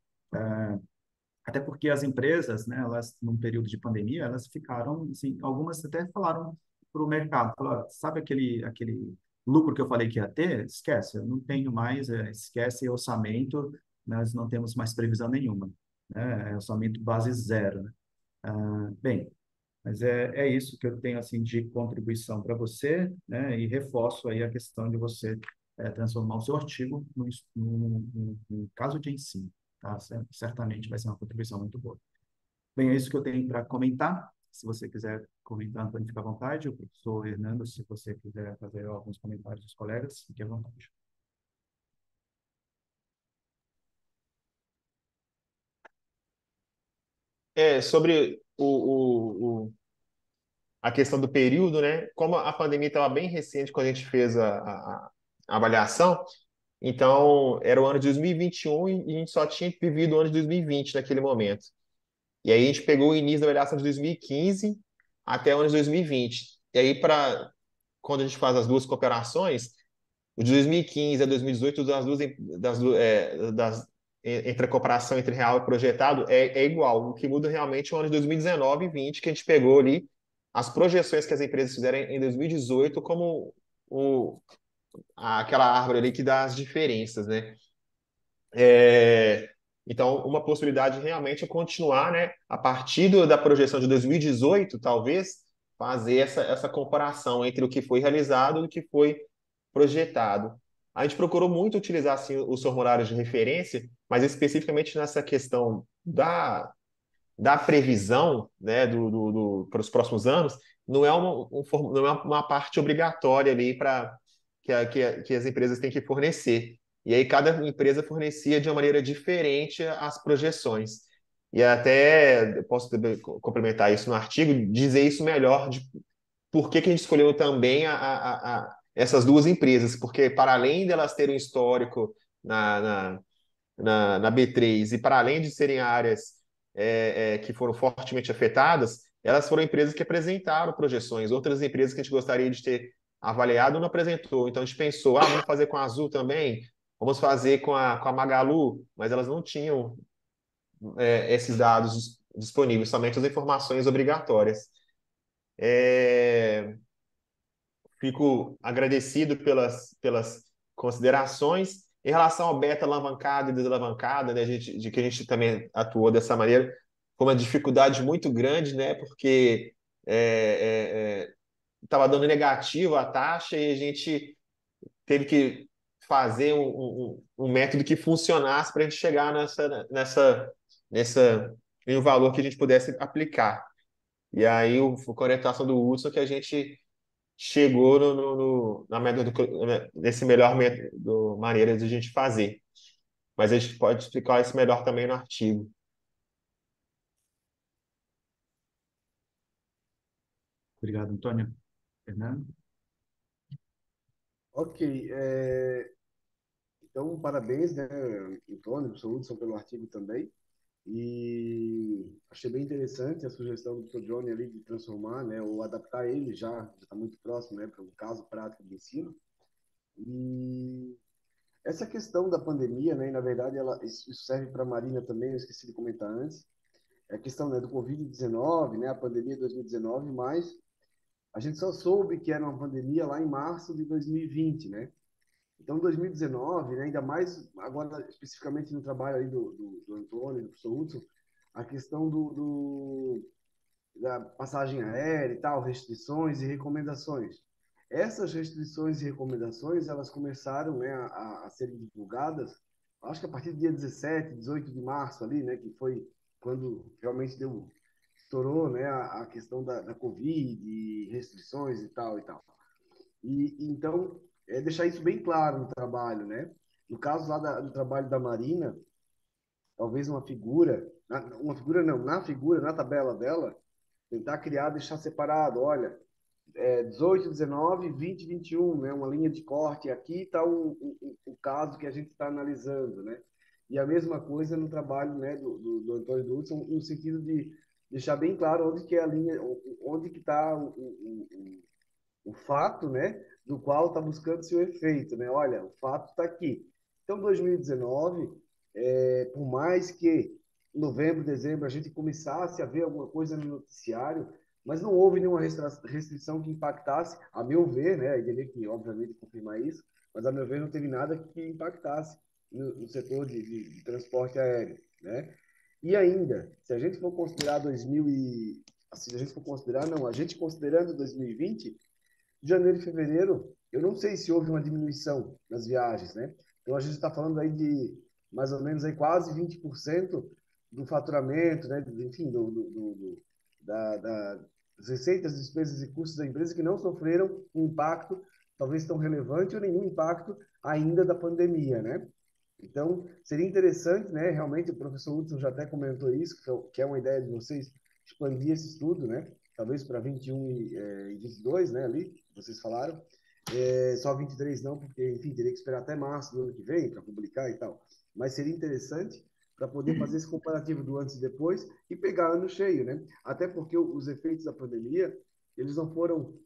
Até porque as empresas, né, elas, num período de pandemia, elas ficaram, assim, algumas até falaram para o mercado, falaram, sabe aquele lucro que eu falei que ia ter? Esquece, eu não tenho mais, esquece orçamento, nós não temos mais previsão nenhuma, né? É orçamento base zero, né? Bem, mas é isso que eu tenho, assim, de contribuição para você, né? E reforço aí a questão de você transformar o seu artigo num caso de ensino, tá? Certamente vai ser uma contribuição muito boa. Bem, é isso que eu tenho para comentar. Se você quiser comentar, Antônio, fica à vontade. O professor Hernando, se você quiser fazer alguns comentários dos colegas, fique à vontade. Sobre a questão do período, né? Como a pandemia estava bem recente quando a gente fez a avaliação, então era o ano de 2021 e a gente só tinha vivido o ano de 2020 naquele momento. E aí a gente pegou o início da avaliação de 2015 até o ano de 2020. E aí, quando a gente faz as duas comparações, o de 2015 a 2018, entre a comparação entre real e projetado, é igual. O que muda realmente é o ano de 2019 e 2020, que a gente pegou ali as projeções que as empresas fizeram em 2018 como aquela árvore ali que dá as diferenças, né? Então, uma possibilidade realmente é continuar, né, a partir da projeção de 2018, talvez, fazer essa comparação entre o que foi realizado e o que foi projetado. A gente procurou muito utilizar assim, os formulários de referência, mas especificamente nessa questão da previsão, né, para os próximos anos, não é não é uma parte obrigatória ali que as empresas têm que fornecer. E aí cada empresa fornecia de uma maneira diferente as projeções. E até posso complementar isso no artigo, dizer isso melhor de por que a gente escolheu também essas duas empresas, porque para além delas terem um histórico na B3 e para além de serem áreas que foram fortemente afetadas, elas foram empresas que apresentaram projeções. Outras empresas que a gente gostaria de ter avaliado não apresentou. Então a gente pensou, vamos fazer com a Azul também, vamos fazer com a Magalu, mas elas não tinham esses dados disponíveis, somente as informações obrigatórias. Fico agradecido pelas considerações. Em relação ao beta alavancado e desalavancada, né, de que a gente também atuou dessa maneira, foi uma dificuldade muito grande, né, porque estava dando negativo a taxa e a gente teve que fazer um método que funcionasse para a gente chegar nessa, em um valor que a gente pudesse aplicar. E aí, com a orientação do Hudson, que a gente chegou na método, nesse melhor método, maneira de a gente fazer. Mas a gente pode explicar isso melhor também no artigo. Obrigado, Antônio. Fernando? Ok, então parabéns, né, Antônio, professor Hudson, pelo artigo também. E achei bem interessante a sugestão do Dr. Johnny ali de transformar, né, ou adaptar ele já está muito próximo, né, para um caso prático de ensino. E essa questão da pandemia, né, e na verdade isso serve para a Marina também, eu esqueci de comentar antes, é a questão, né, do Covid-19, né, a pandemia de 2019, mas a gente só soube que era uma pandemia lá em março de 2020, né? Então, 2019, né, ainda mais agora especificamente no trabalho aí do Antônio, do professor Hudson, a questão da passagem aérea e tal, restrições e recomendações. Essas restrições e recomendações, elas começaram, né, a serem divulgadas, acho que a partir do dia 17, 18 de março ali, né, que foi quando realmente estourou, né, a questão da Covid, e restrições e tal e tal. E então, deixar isso bem claro no trabalho, né? No caso lá do trabalho da Marina, talvez uma figura não, na figura, na tabela dela, tentar criar, deixar separado, olha, 18, 19, 20, 21, né? Uma linha de corte. Aqui está o caso que a gente está analisando, né? E a mesma coisa no trabalho, né, do Antônio Dudson, no sentido de deixar bem claro onde que é a linha, onde que está o fato, né, do qual está buscando seu efeito, né? Olha, o fato está aqui. Então, 2019, por mais que em novembro, dezembro a gente começasse a ver alguma coisa no noticiário, mas não houve nenhuma restrição que impactasse, a meu ver, né? Aí teria que, obviamente, confirmar isso, mas a meu ver não teve nada que impactasse no setor de transporte aéreo, né? E ainda, se a gente for considerar 2000 e se a gente for considerar, não, a gente considerando 2020, de janeiro e fevereiro, eu não sei se houve uma diminuição nas viagens, né? Então a gente está falando aí de mais ou menos aí quase 20% do faturamento, né? Enfim, das receitas, despesas e custos da empresa que não sofreram um impacto, talvez tão relevante ou nenhum impacto ainda da pandemia, né? Então, seria interessante, né? Realmente, o professor Hudson já até comentou isso, que é uma ideia de vocês expandir esse estudo, né? Talvez para 21 e 22, né? Ali, vocês falaram. Só 23 não, porque, enfim, teria que esperar até março do ano que vem para publicar e tal. Mas seria interessante para poder fazer esse comparativo do antes e depois e pegar ano cheio, né? Até porque os efeitos da pandemia, eles não foram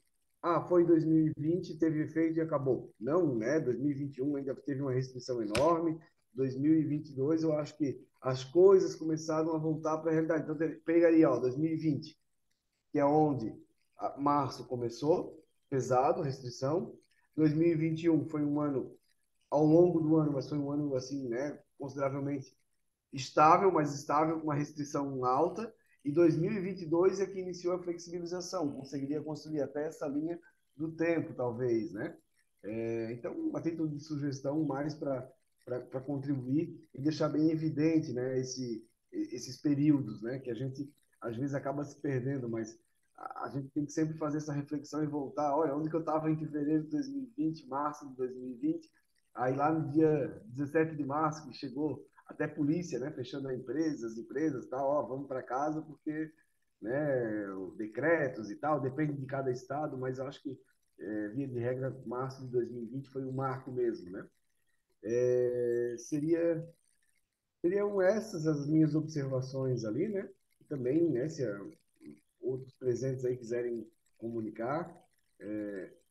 foi em 2020, teve efeito e acabou. Não, né? 2021 ainda teve uma restrição enorme. 2022, eu acho que as coisas começaram a voltar para a realidade. Então, pegaria, 2020, que é onde março começou, pesado, restrição. 2021 foi um ano, ao longo do ano, mas foi um ano, assim, né? Consideravelmente estável, mas estável com uma restrição alta. E 2022 é que iniciou a flexibilização, conseguiria construir até essa linha do tempo, talvez, né? Então, uma título de sugestão mais para contribuir e deixar bem evidente, né, esses períodos, né, que a gente às vezes acaba se perdendo, mas a gente tem que sempre fazer essa reflexão e voltar, olha, onde que eu estava em fevereiro de 2020, março de 2020, aí lá no dia 17 de março, que chegou até polícia, né, fechando as empresas, tal, vamos para casa porque, né, decretos e tal, depende de cada estado, mas eu acho que via de regra, março de 2020 foi um marco mesmo, né? Seriam essas as minhas observações ali, né? E também, né, se outros presentes aí quiserem comunicar,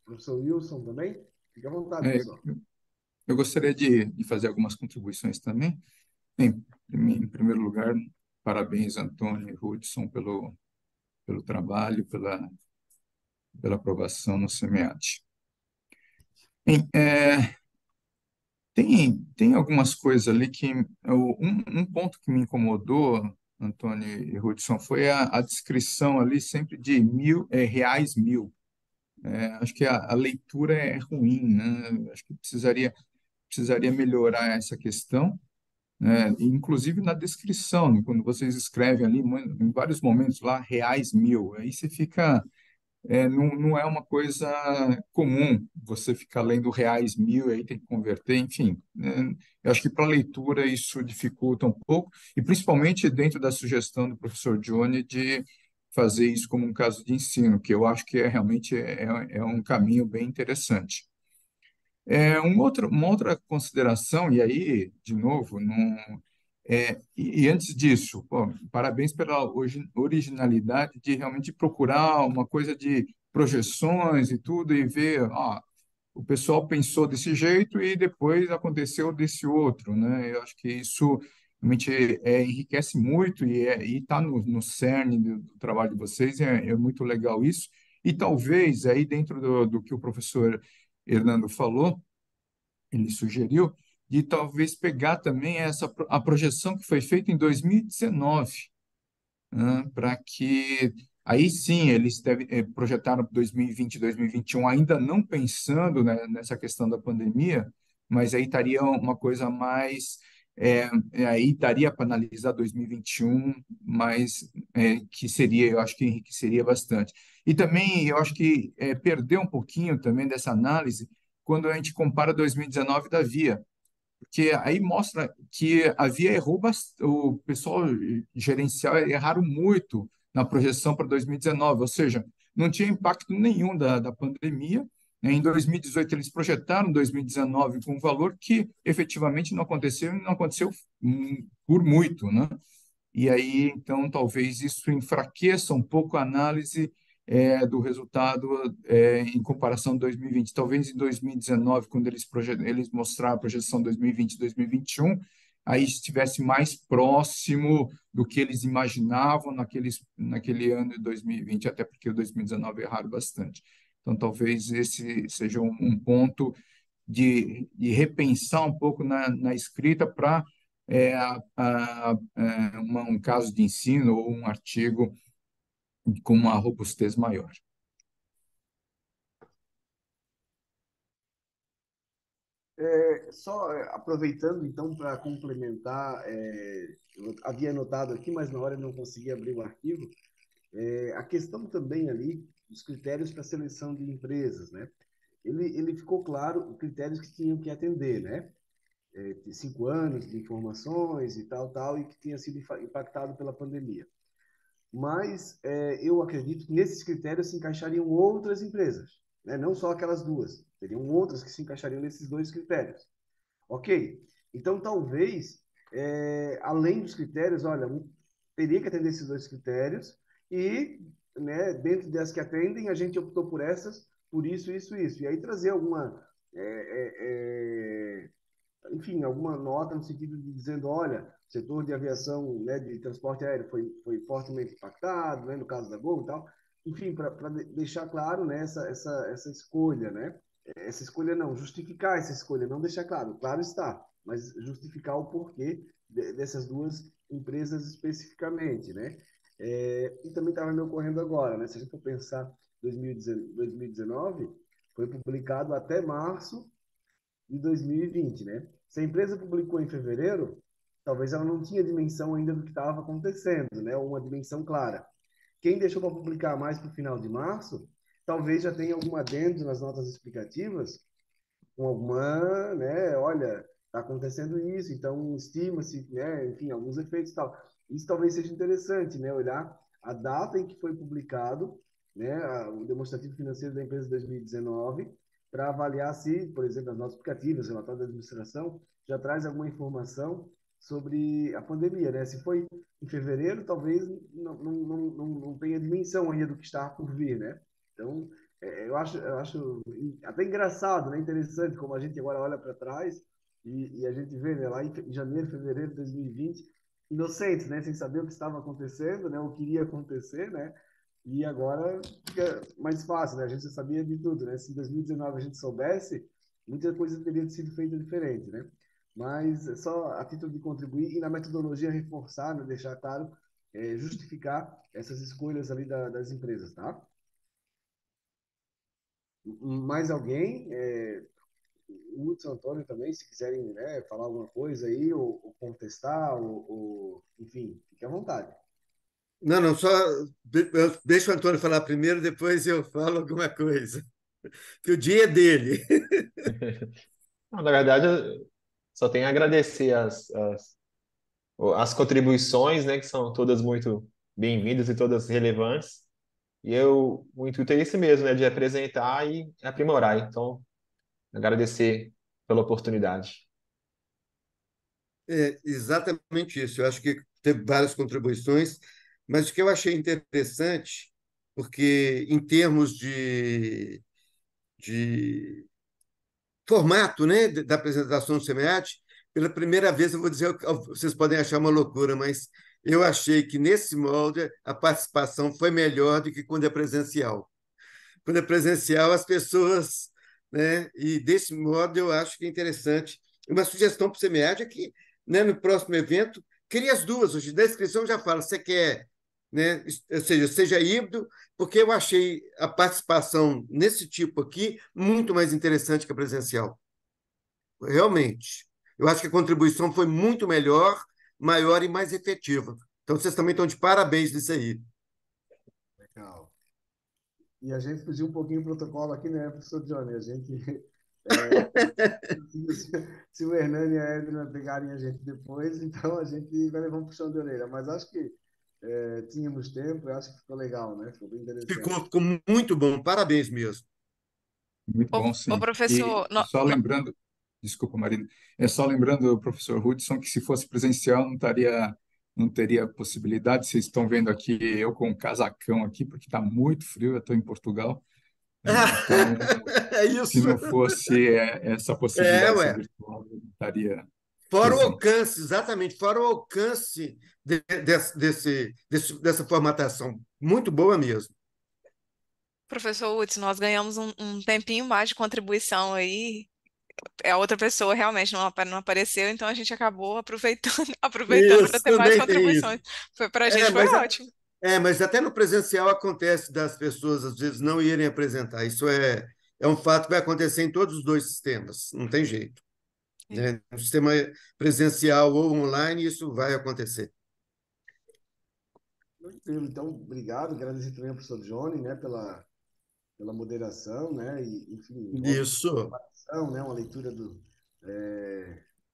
professor Wilson também, fique à vontade, É, pessoal. eu gostaria de fazer algumas contribuições também. Em primeiro lugar, parabéns, Antônio e Hudson, pelo trabalho, pela aprovação no SEMEAD. Bem, tem algumas coisas ali que... Um ponto que me incomodou, Antônio e Hudson, foi a descrição ali sempre de reais mil. Acho que a leitura é ruim, né? Acho que precisaria melhorar essa questão, né? Inclusive na descrição, né? Quando vocês escrevem ali, em vários momentos lá, reais mil, aí você fica, não é uma coisa comum você ficar lendo reais mil, aí tem que converter, enfim, né? Eu acho que para leitura isso dificulta um pouco, e principalmente dentro da sugestão do professor Johnny de fazer isso como um caso de ensino, que eu acho que realmente é um caminho bem interessante. Uma outra consideração, e aí, de novo, e antes disso, pô, parabéns pela originalidade de realmente procurar uma coisa de projeções e tudo, e ver, o pessoal pensou desse jeito e depois aconteceu desse outro, né? Eu acho que isso realmente enriquece muito e está no cerne do trabalho de vocês, é muito legal isso. E talvez, aí dentro do que o professor Hernando falou, ele sugeriu, de talvez pegar também a projeção que foi feita em 2019, né, para que aí sim eles projetaram para 2020 e 2021, ainda não pensando, né, nessa questão da pandemia, mas aí estaria uma coisa mais. Aí daria para analisar 2021, mas que seria, eu acho que enriqueceria bastante. E também eu acho que perdeu um pouquinho também dessa análise quando a gente compara 2019 da Via, porque aí mostra que a Via errou o pessoal gerencial erraram muito na projeção para 2019, ou seja, não tinha impacto nenhum da pandemia. Em 2018, eles projetaram 2019 com um valor que efetivamente não aconteceu e não aconteceu por muito, né? E aí, então, talvez isso enfraqueça um pouco a análise do resultado em comparação a 2020. Talvez em 2019, quando eles mostraram a projeção 2020 e 2021, aí estivesse mais próximo do que eles imaginavam naquele ano de 2020, até porque o 2019 erraram bastante. Então, talvez esse seja um ponto de repensar um pouco na escrita para um caso de ensino ou um artigo com uma robustez maior. Só aproveitando, então, para complementar, eu havia anotado aqui, mas na hora eu não consegui abrir o arquivo, a questão também ali dos critérios para seleção de empresas, né? Ele ficou claro os critérios que tinham que atender, né? De 5 anos de informações e tal, e que tinha sido impactado pela pandemia. Mas eu acredito que nesses critérios se encaixariam outras empresas, né? Não só aquelas duas, teriam outras que se encaixariam nesses dois critérios. Ok? Então, talvez, além dos critérios, olha, teria que atender esses dois critérios e, né, dentro das que atendem, a gente optou por essas, por isso, isso, isso. E aí trazer alguma, enfim, alguma nota no sentido de dizendo, olha, o setor de aviação, né, de transporte aéreo foi fortemente impactado, né, no caso da Gol e tal. Enfim, para deixar claro, né, essa escolha, né? Essa escolha não, justificar essa escolha, não deixar claro, claro está, mas justificar o porquê dessas duas empresas especificamente, né? E também estava me ocorrendo agora, né? Se a gente for pensar 2019, foi publicado até março de 2020, né? Se a empresa publicou em fevereiro, talvez ela não tinha dimensão ainda do que estava acontecendo, né? Ou uma dimensão clara. Quem deixou para publicar mais para o final de março, talvez já tenha algum adendo nas notas explicativas, com alguma, né? Olha, está acontecendo isso, então estima-se, né? Enfim, alguns efeitos e tal. Isso talvez seja interessante, né? Olhar a data em que foi publicado, né? O demonstrativo financeiro da empresa de 2019, para avaliar se, por exemplo, as notas explicativas, o relatório da administração, já traz alguma informação sobre a pandemia, né? Se foi em fevereiro, talvez não tenha dimensão ainda do que está por vir, né? Então, eu acho até engraçado, né? Interessante como a gente agora olha para trás e a gente vê, né, lá em janeiro, fevereiro de 2020, inocentes, né? Sem saber o que estava acontecendo, né? O que iria acontecer, né? E agora fica mais fácil, né? A gente já sabia de tudo, né? Se em 2019 a gente soubesse, muita coisa teria sido feita diferente, né? Mas só a título de contribuir e na metodologia reforçar, né? Deixar claro, justificar essas escolhas ali das empresas, tá? Mais alguém? O Hudson, Antônio também, se quiserem, né, falar alguma coisa aí, ou contestar, enfim, fique à vontade. Não, não, só deixa o Antônio falar primeiro, depois eu falo alguma coisa. Que o dia é dele. Não, na verdade, eu só tenho a agradecer as contribuições, né, que são todas muito bem-vindas e todas relevantes. O intuito é esse mesmo, né, de apresentar e aprimorar. Então, agradecer pela oportunidade. É exatamente isso. Eu acho que teve várias contribuições, mas o que eu achei interessante, porque em termos de formato, né, da apresentação do SEMEAT, pela primeira vez eu vou dizer, vocês podem achar uma loucura, mas eu achei que nesse molde a participação foi melhor do que quando é presencial. Quando é presencial, as pessoas, né, e desse modo eu acho que é interessante. Uma sugestão para o SEMEAD é que, né, no próximo evento, crie as duas. Hoje, na inscrição já fala, você quer, né, ou seja híbrido, porque eu achei a participação nesse tipo aqui muito mais interessante que a presencial. Realmente. Eu acho que a contribuição foi muito melhor, maior e mais efetiva. Então, vocês também estão de parabéns nisso aí. Legal. E a gente fugiu um pouquinho do protocolo aqui, né, professor Johnny? A gente, é, se o Hernani e a Edna pegarem a gente depois, então a gente vai levar um puxão de orelha. Mas acho que tínhamos tempo, eu acho que ficou legal, né? Ficou bem interessante. Ficou muito bom. Parabéns mesmo. Muito bom, Ô, sim. professor, E só lembrando, desculpa, Marina, só lembrando, professor Hudson, que se fosse presencial não teria possibilidade. Vocês estão vendo aqui eu com um casacão aqui, porque está muito frio, eu estou em Portugal. Então, É se isso. não fosse essa possibilidade de ser Ué. virtual, eu não estaria Fora o presente. alcance, exatamente, fora o alcance dessa formatação. Muito boa mesmo. professor Utz, nós ganhamos um tempinho mais de contribuição aí. A outra pessoa realmente não apareceu, então a gente acabou aproveitando, aproveitando para Isso, ter mais também tem isso. contribuições. Para a É, gente foi mas, ótimo. mas até no presencial acontece das pessoas, às vezes, não irem apresentar. Isso é um fato que vai acontecer em todos os dois sistemas, não tem jeito. É. Né? No sistema presencial ou online, isso vai acontecer. Tranquilo. Então, obrigado. Agradecer também ao professor Johnny, né, pela moderação, né? E, enfim, ótima Isso, participação, né? Uma leitura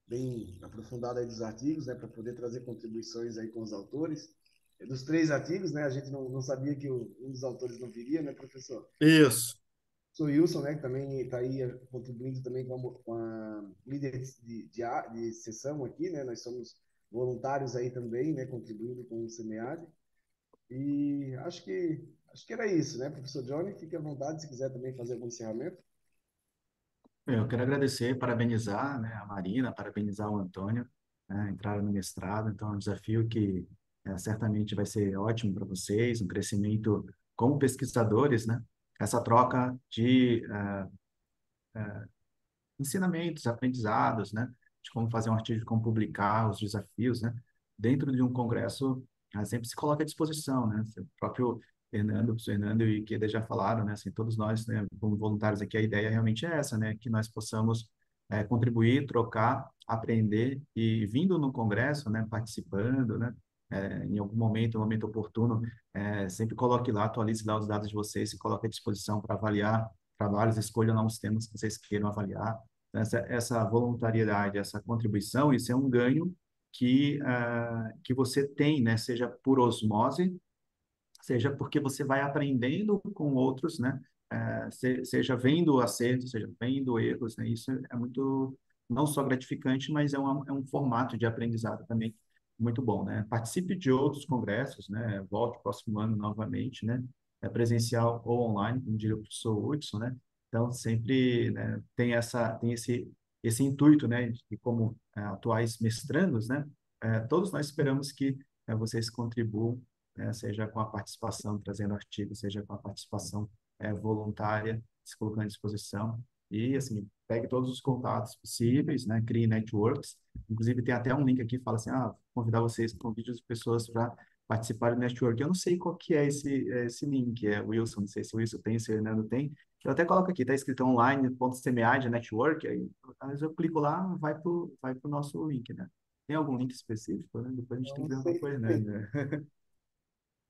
bem aprofundada aí dos artigos, né? Para poder trazer contribuições aí com os autores. Dos três artigos, né? A gente não sabia que um dos autores não viria, né, professor? isso. O Wilson, né, que também está aí contribuindo também com a líder de sessão aqui, né? Nós somos voluntários aí também, né, contribuindo com o SEMEAD. E acho que era isso, né, professor Johnny? Fique à vontade se quiser também fazer algum encerramento. Eu quero agradecer, parabenizar, né, a Marina, parabenizar o Antônio, né, entraram no mestrado, então é um desafio que certamente vai ser ótimo para vocês, um crescimento como pesquisadores, né, essa troca de ensinamentos, aprendizados, né, de como fazer um artigo, de como publicar, os desafios, né, dentro de um congresso, sempre se coloca à disposição, né, o próprio Fernando, o professor Fernando e o Ikeda já falaram, né, assim, todos nós, né, como voluntários aqui, a ideia realmente é essa, né, que nós possamos contribuir, trocar, aprender e vindo no congresso, né, participando, né, em algum momento, um momento oportuno, sempre coloque lá, atualize lá os dados de vocês, se coloque à disposição para avaliar trabalhos, escolham lá os temas que vocês queiram avaliar. Essa voluntariedade, essa contribuição, isso é um ganho que você tem, né? Seja por osmose, seja porque você vai aprendendo com outros, né? Seja vendo acertos, seja vendo erros, né? Isso é muito, não só gratificante, mas é um formato de aprendizado também muito bom, né? Participe de outros congressos, né? Volte próximo ano novamente, né? Presencial ou online, como diria o professor Hudson, né? Então, sempre, né, tem esse intuito, né? De como atuais mestrandos, né? Todos nós esperamos que vocês contribuam, né, seja com a participação, trazendo artigos, seja com a participação voluntária, se colocando à disposição. E, assim, pegue todos os contatos possíveis, né, crie networks. Inclusive, tem até um link aqui que fala assim, convidar vocês, convide as pessoas para participar do network. Eu não sei qual que é esse link, Wilson, não sei se o Wilson tem, se o Fernando tem, Eu até coloco aqui, está escrito online.semead network, aí às vezes eu clico lá, vai pro nosso link, né? Tem algum link específico, né? Depois a gente tem Não que perguntar sei, para o Hernando, né?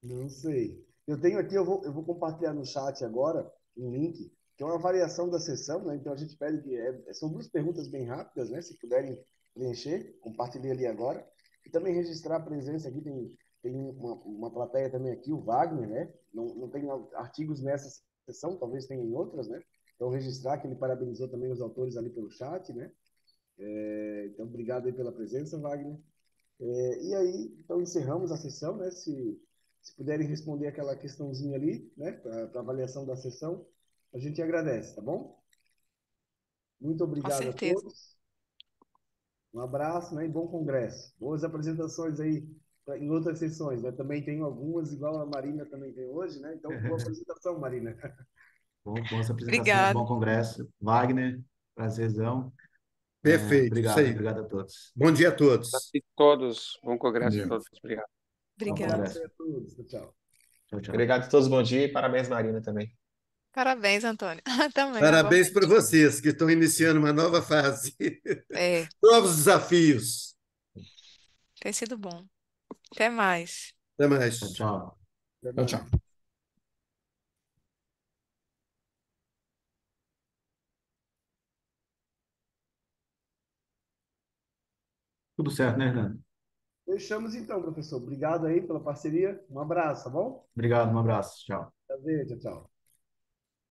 não sei. Eu tenho aqui, eu vou compartilhar no chat agora um link, que é uma variação da sessão, né? Então a gente pede que são duas perguntas bem rápidas, né? Se puderem preencher, compartilhei ali agora. E também registrar a presença aqui, tem uma plateia também aqui, o Wagner, né? Não tem artigos nessa sessão, talvez tenha em outras, né? Então registrar que ele parabenizou também os autores ali pelo chat, né? Então obrigado aí pela presença, Wagner. E aí, então, encerramos a sessão, né? Se puderem responder aquela questãozinha ali, né? Para avaliação da sessão, a gente agradece, tá bom? Muito Com obrigado a certeza. todos. Um abraço, né? E bom congresso. Boas apresentações aí em outras sessões, né? Também tenho algumas, igual a Marina também tem hoje, né? Então, boa apresentação, Marina. Boas apresentações, bom Obrigada. congresso. Wagner, prazerzão. Perfeito, isso Obrigado, aí. obrigado a todos. Bom dia a todos. E todos, bom Bom congresso a dia. todos. Obrigado. Um Bom Obrigada. abraço congresso. aí a todos. Tchau, tchau. Tchau, tchau. Obrigado a todos, bom dia e parabéns, Marina, também. Parabéns, Antônio. Também, Parabéns para igualmente. vocês que estão iniciando uma nova fase. É, Novos desafios. tem sido bom. Até mais. Até Tchau, mais. tchau. Até Tchau, mais. tchau. Tudo certo, né, Hernando? Fechamos então, professor. Obrigado aí pela parceria. Um abraço, tá bom? Obrigado, um abraço. Tchau. Prazer, tchau, tchau.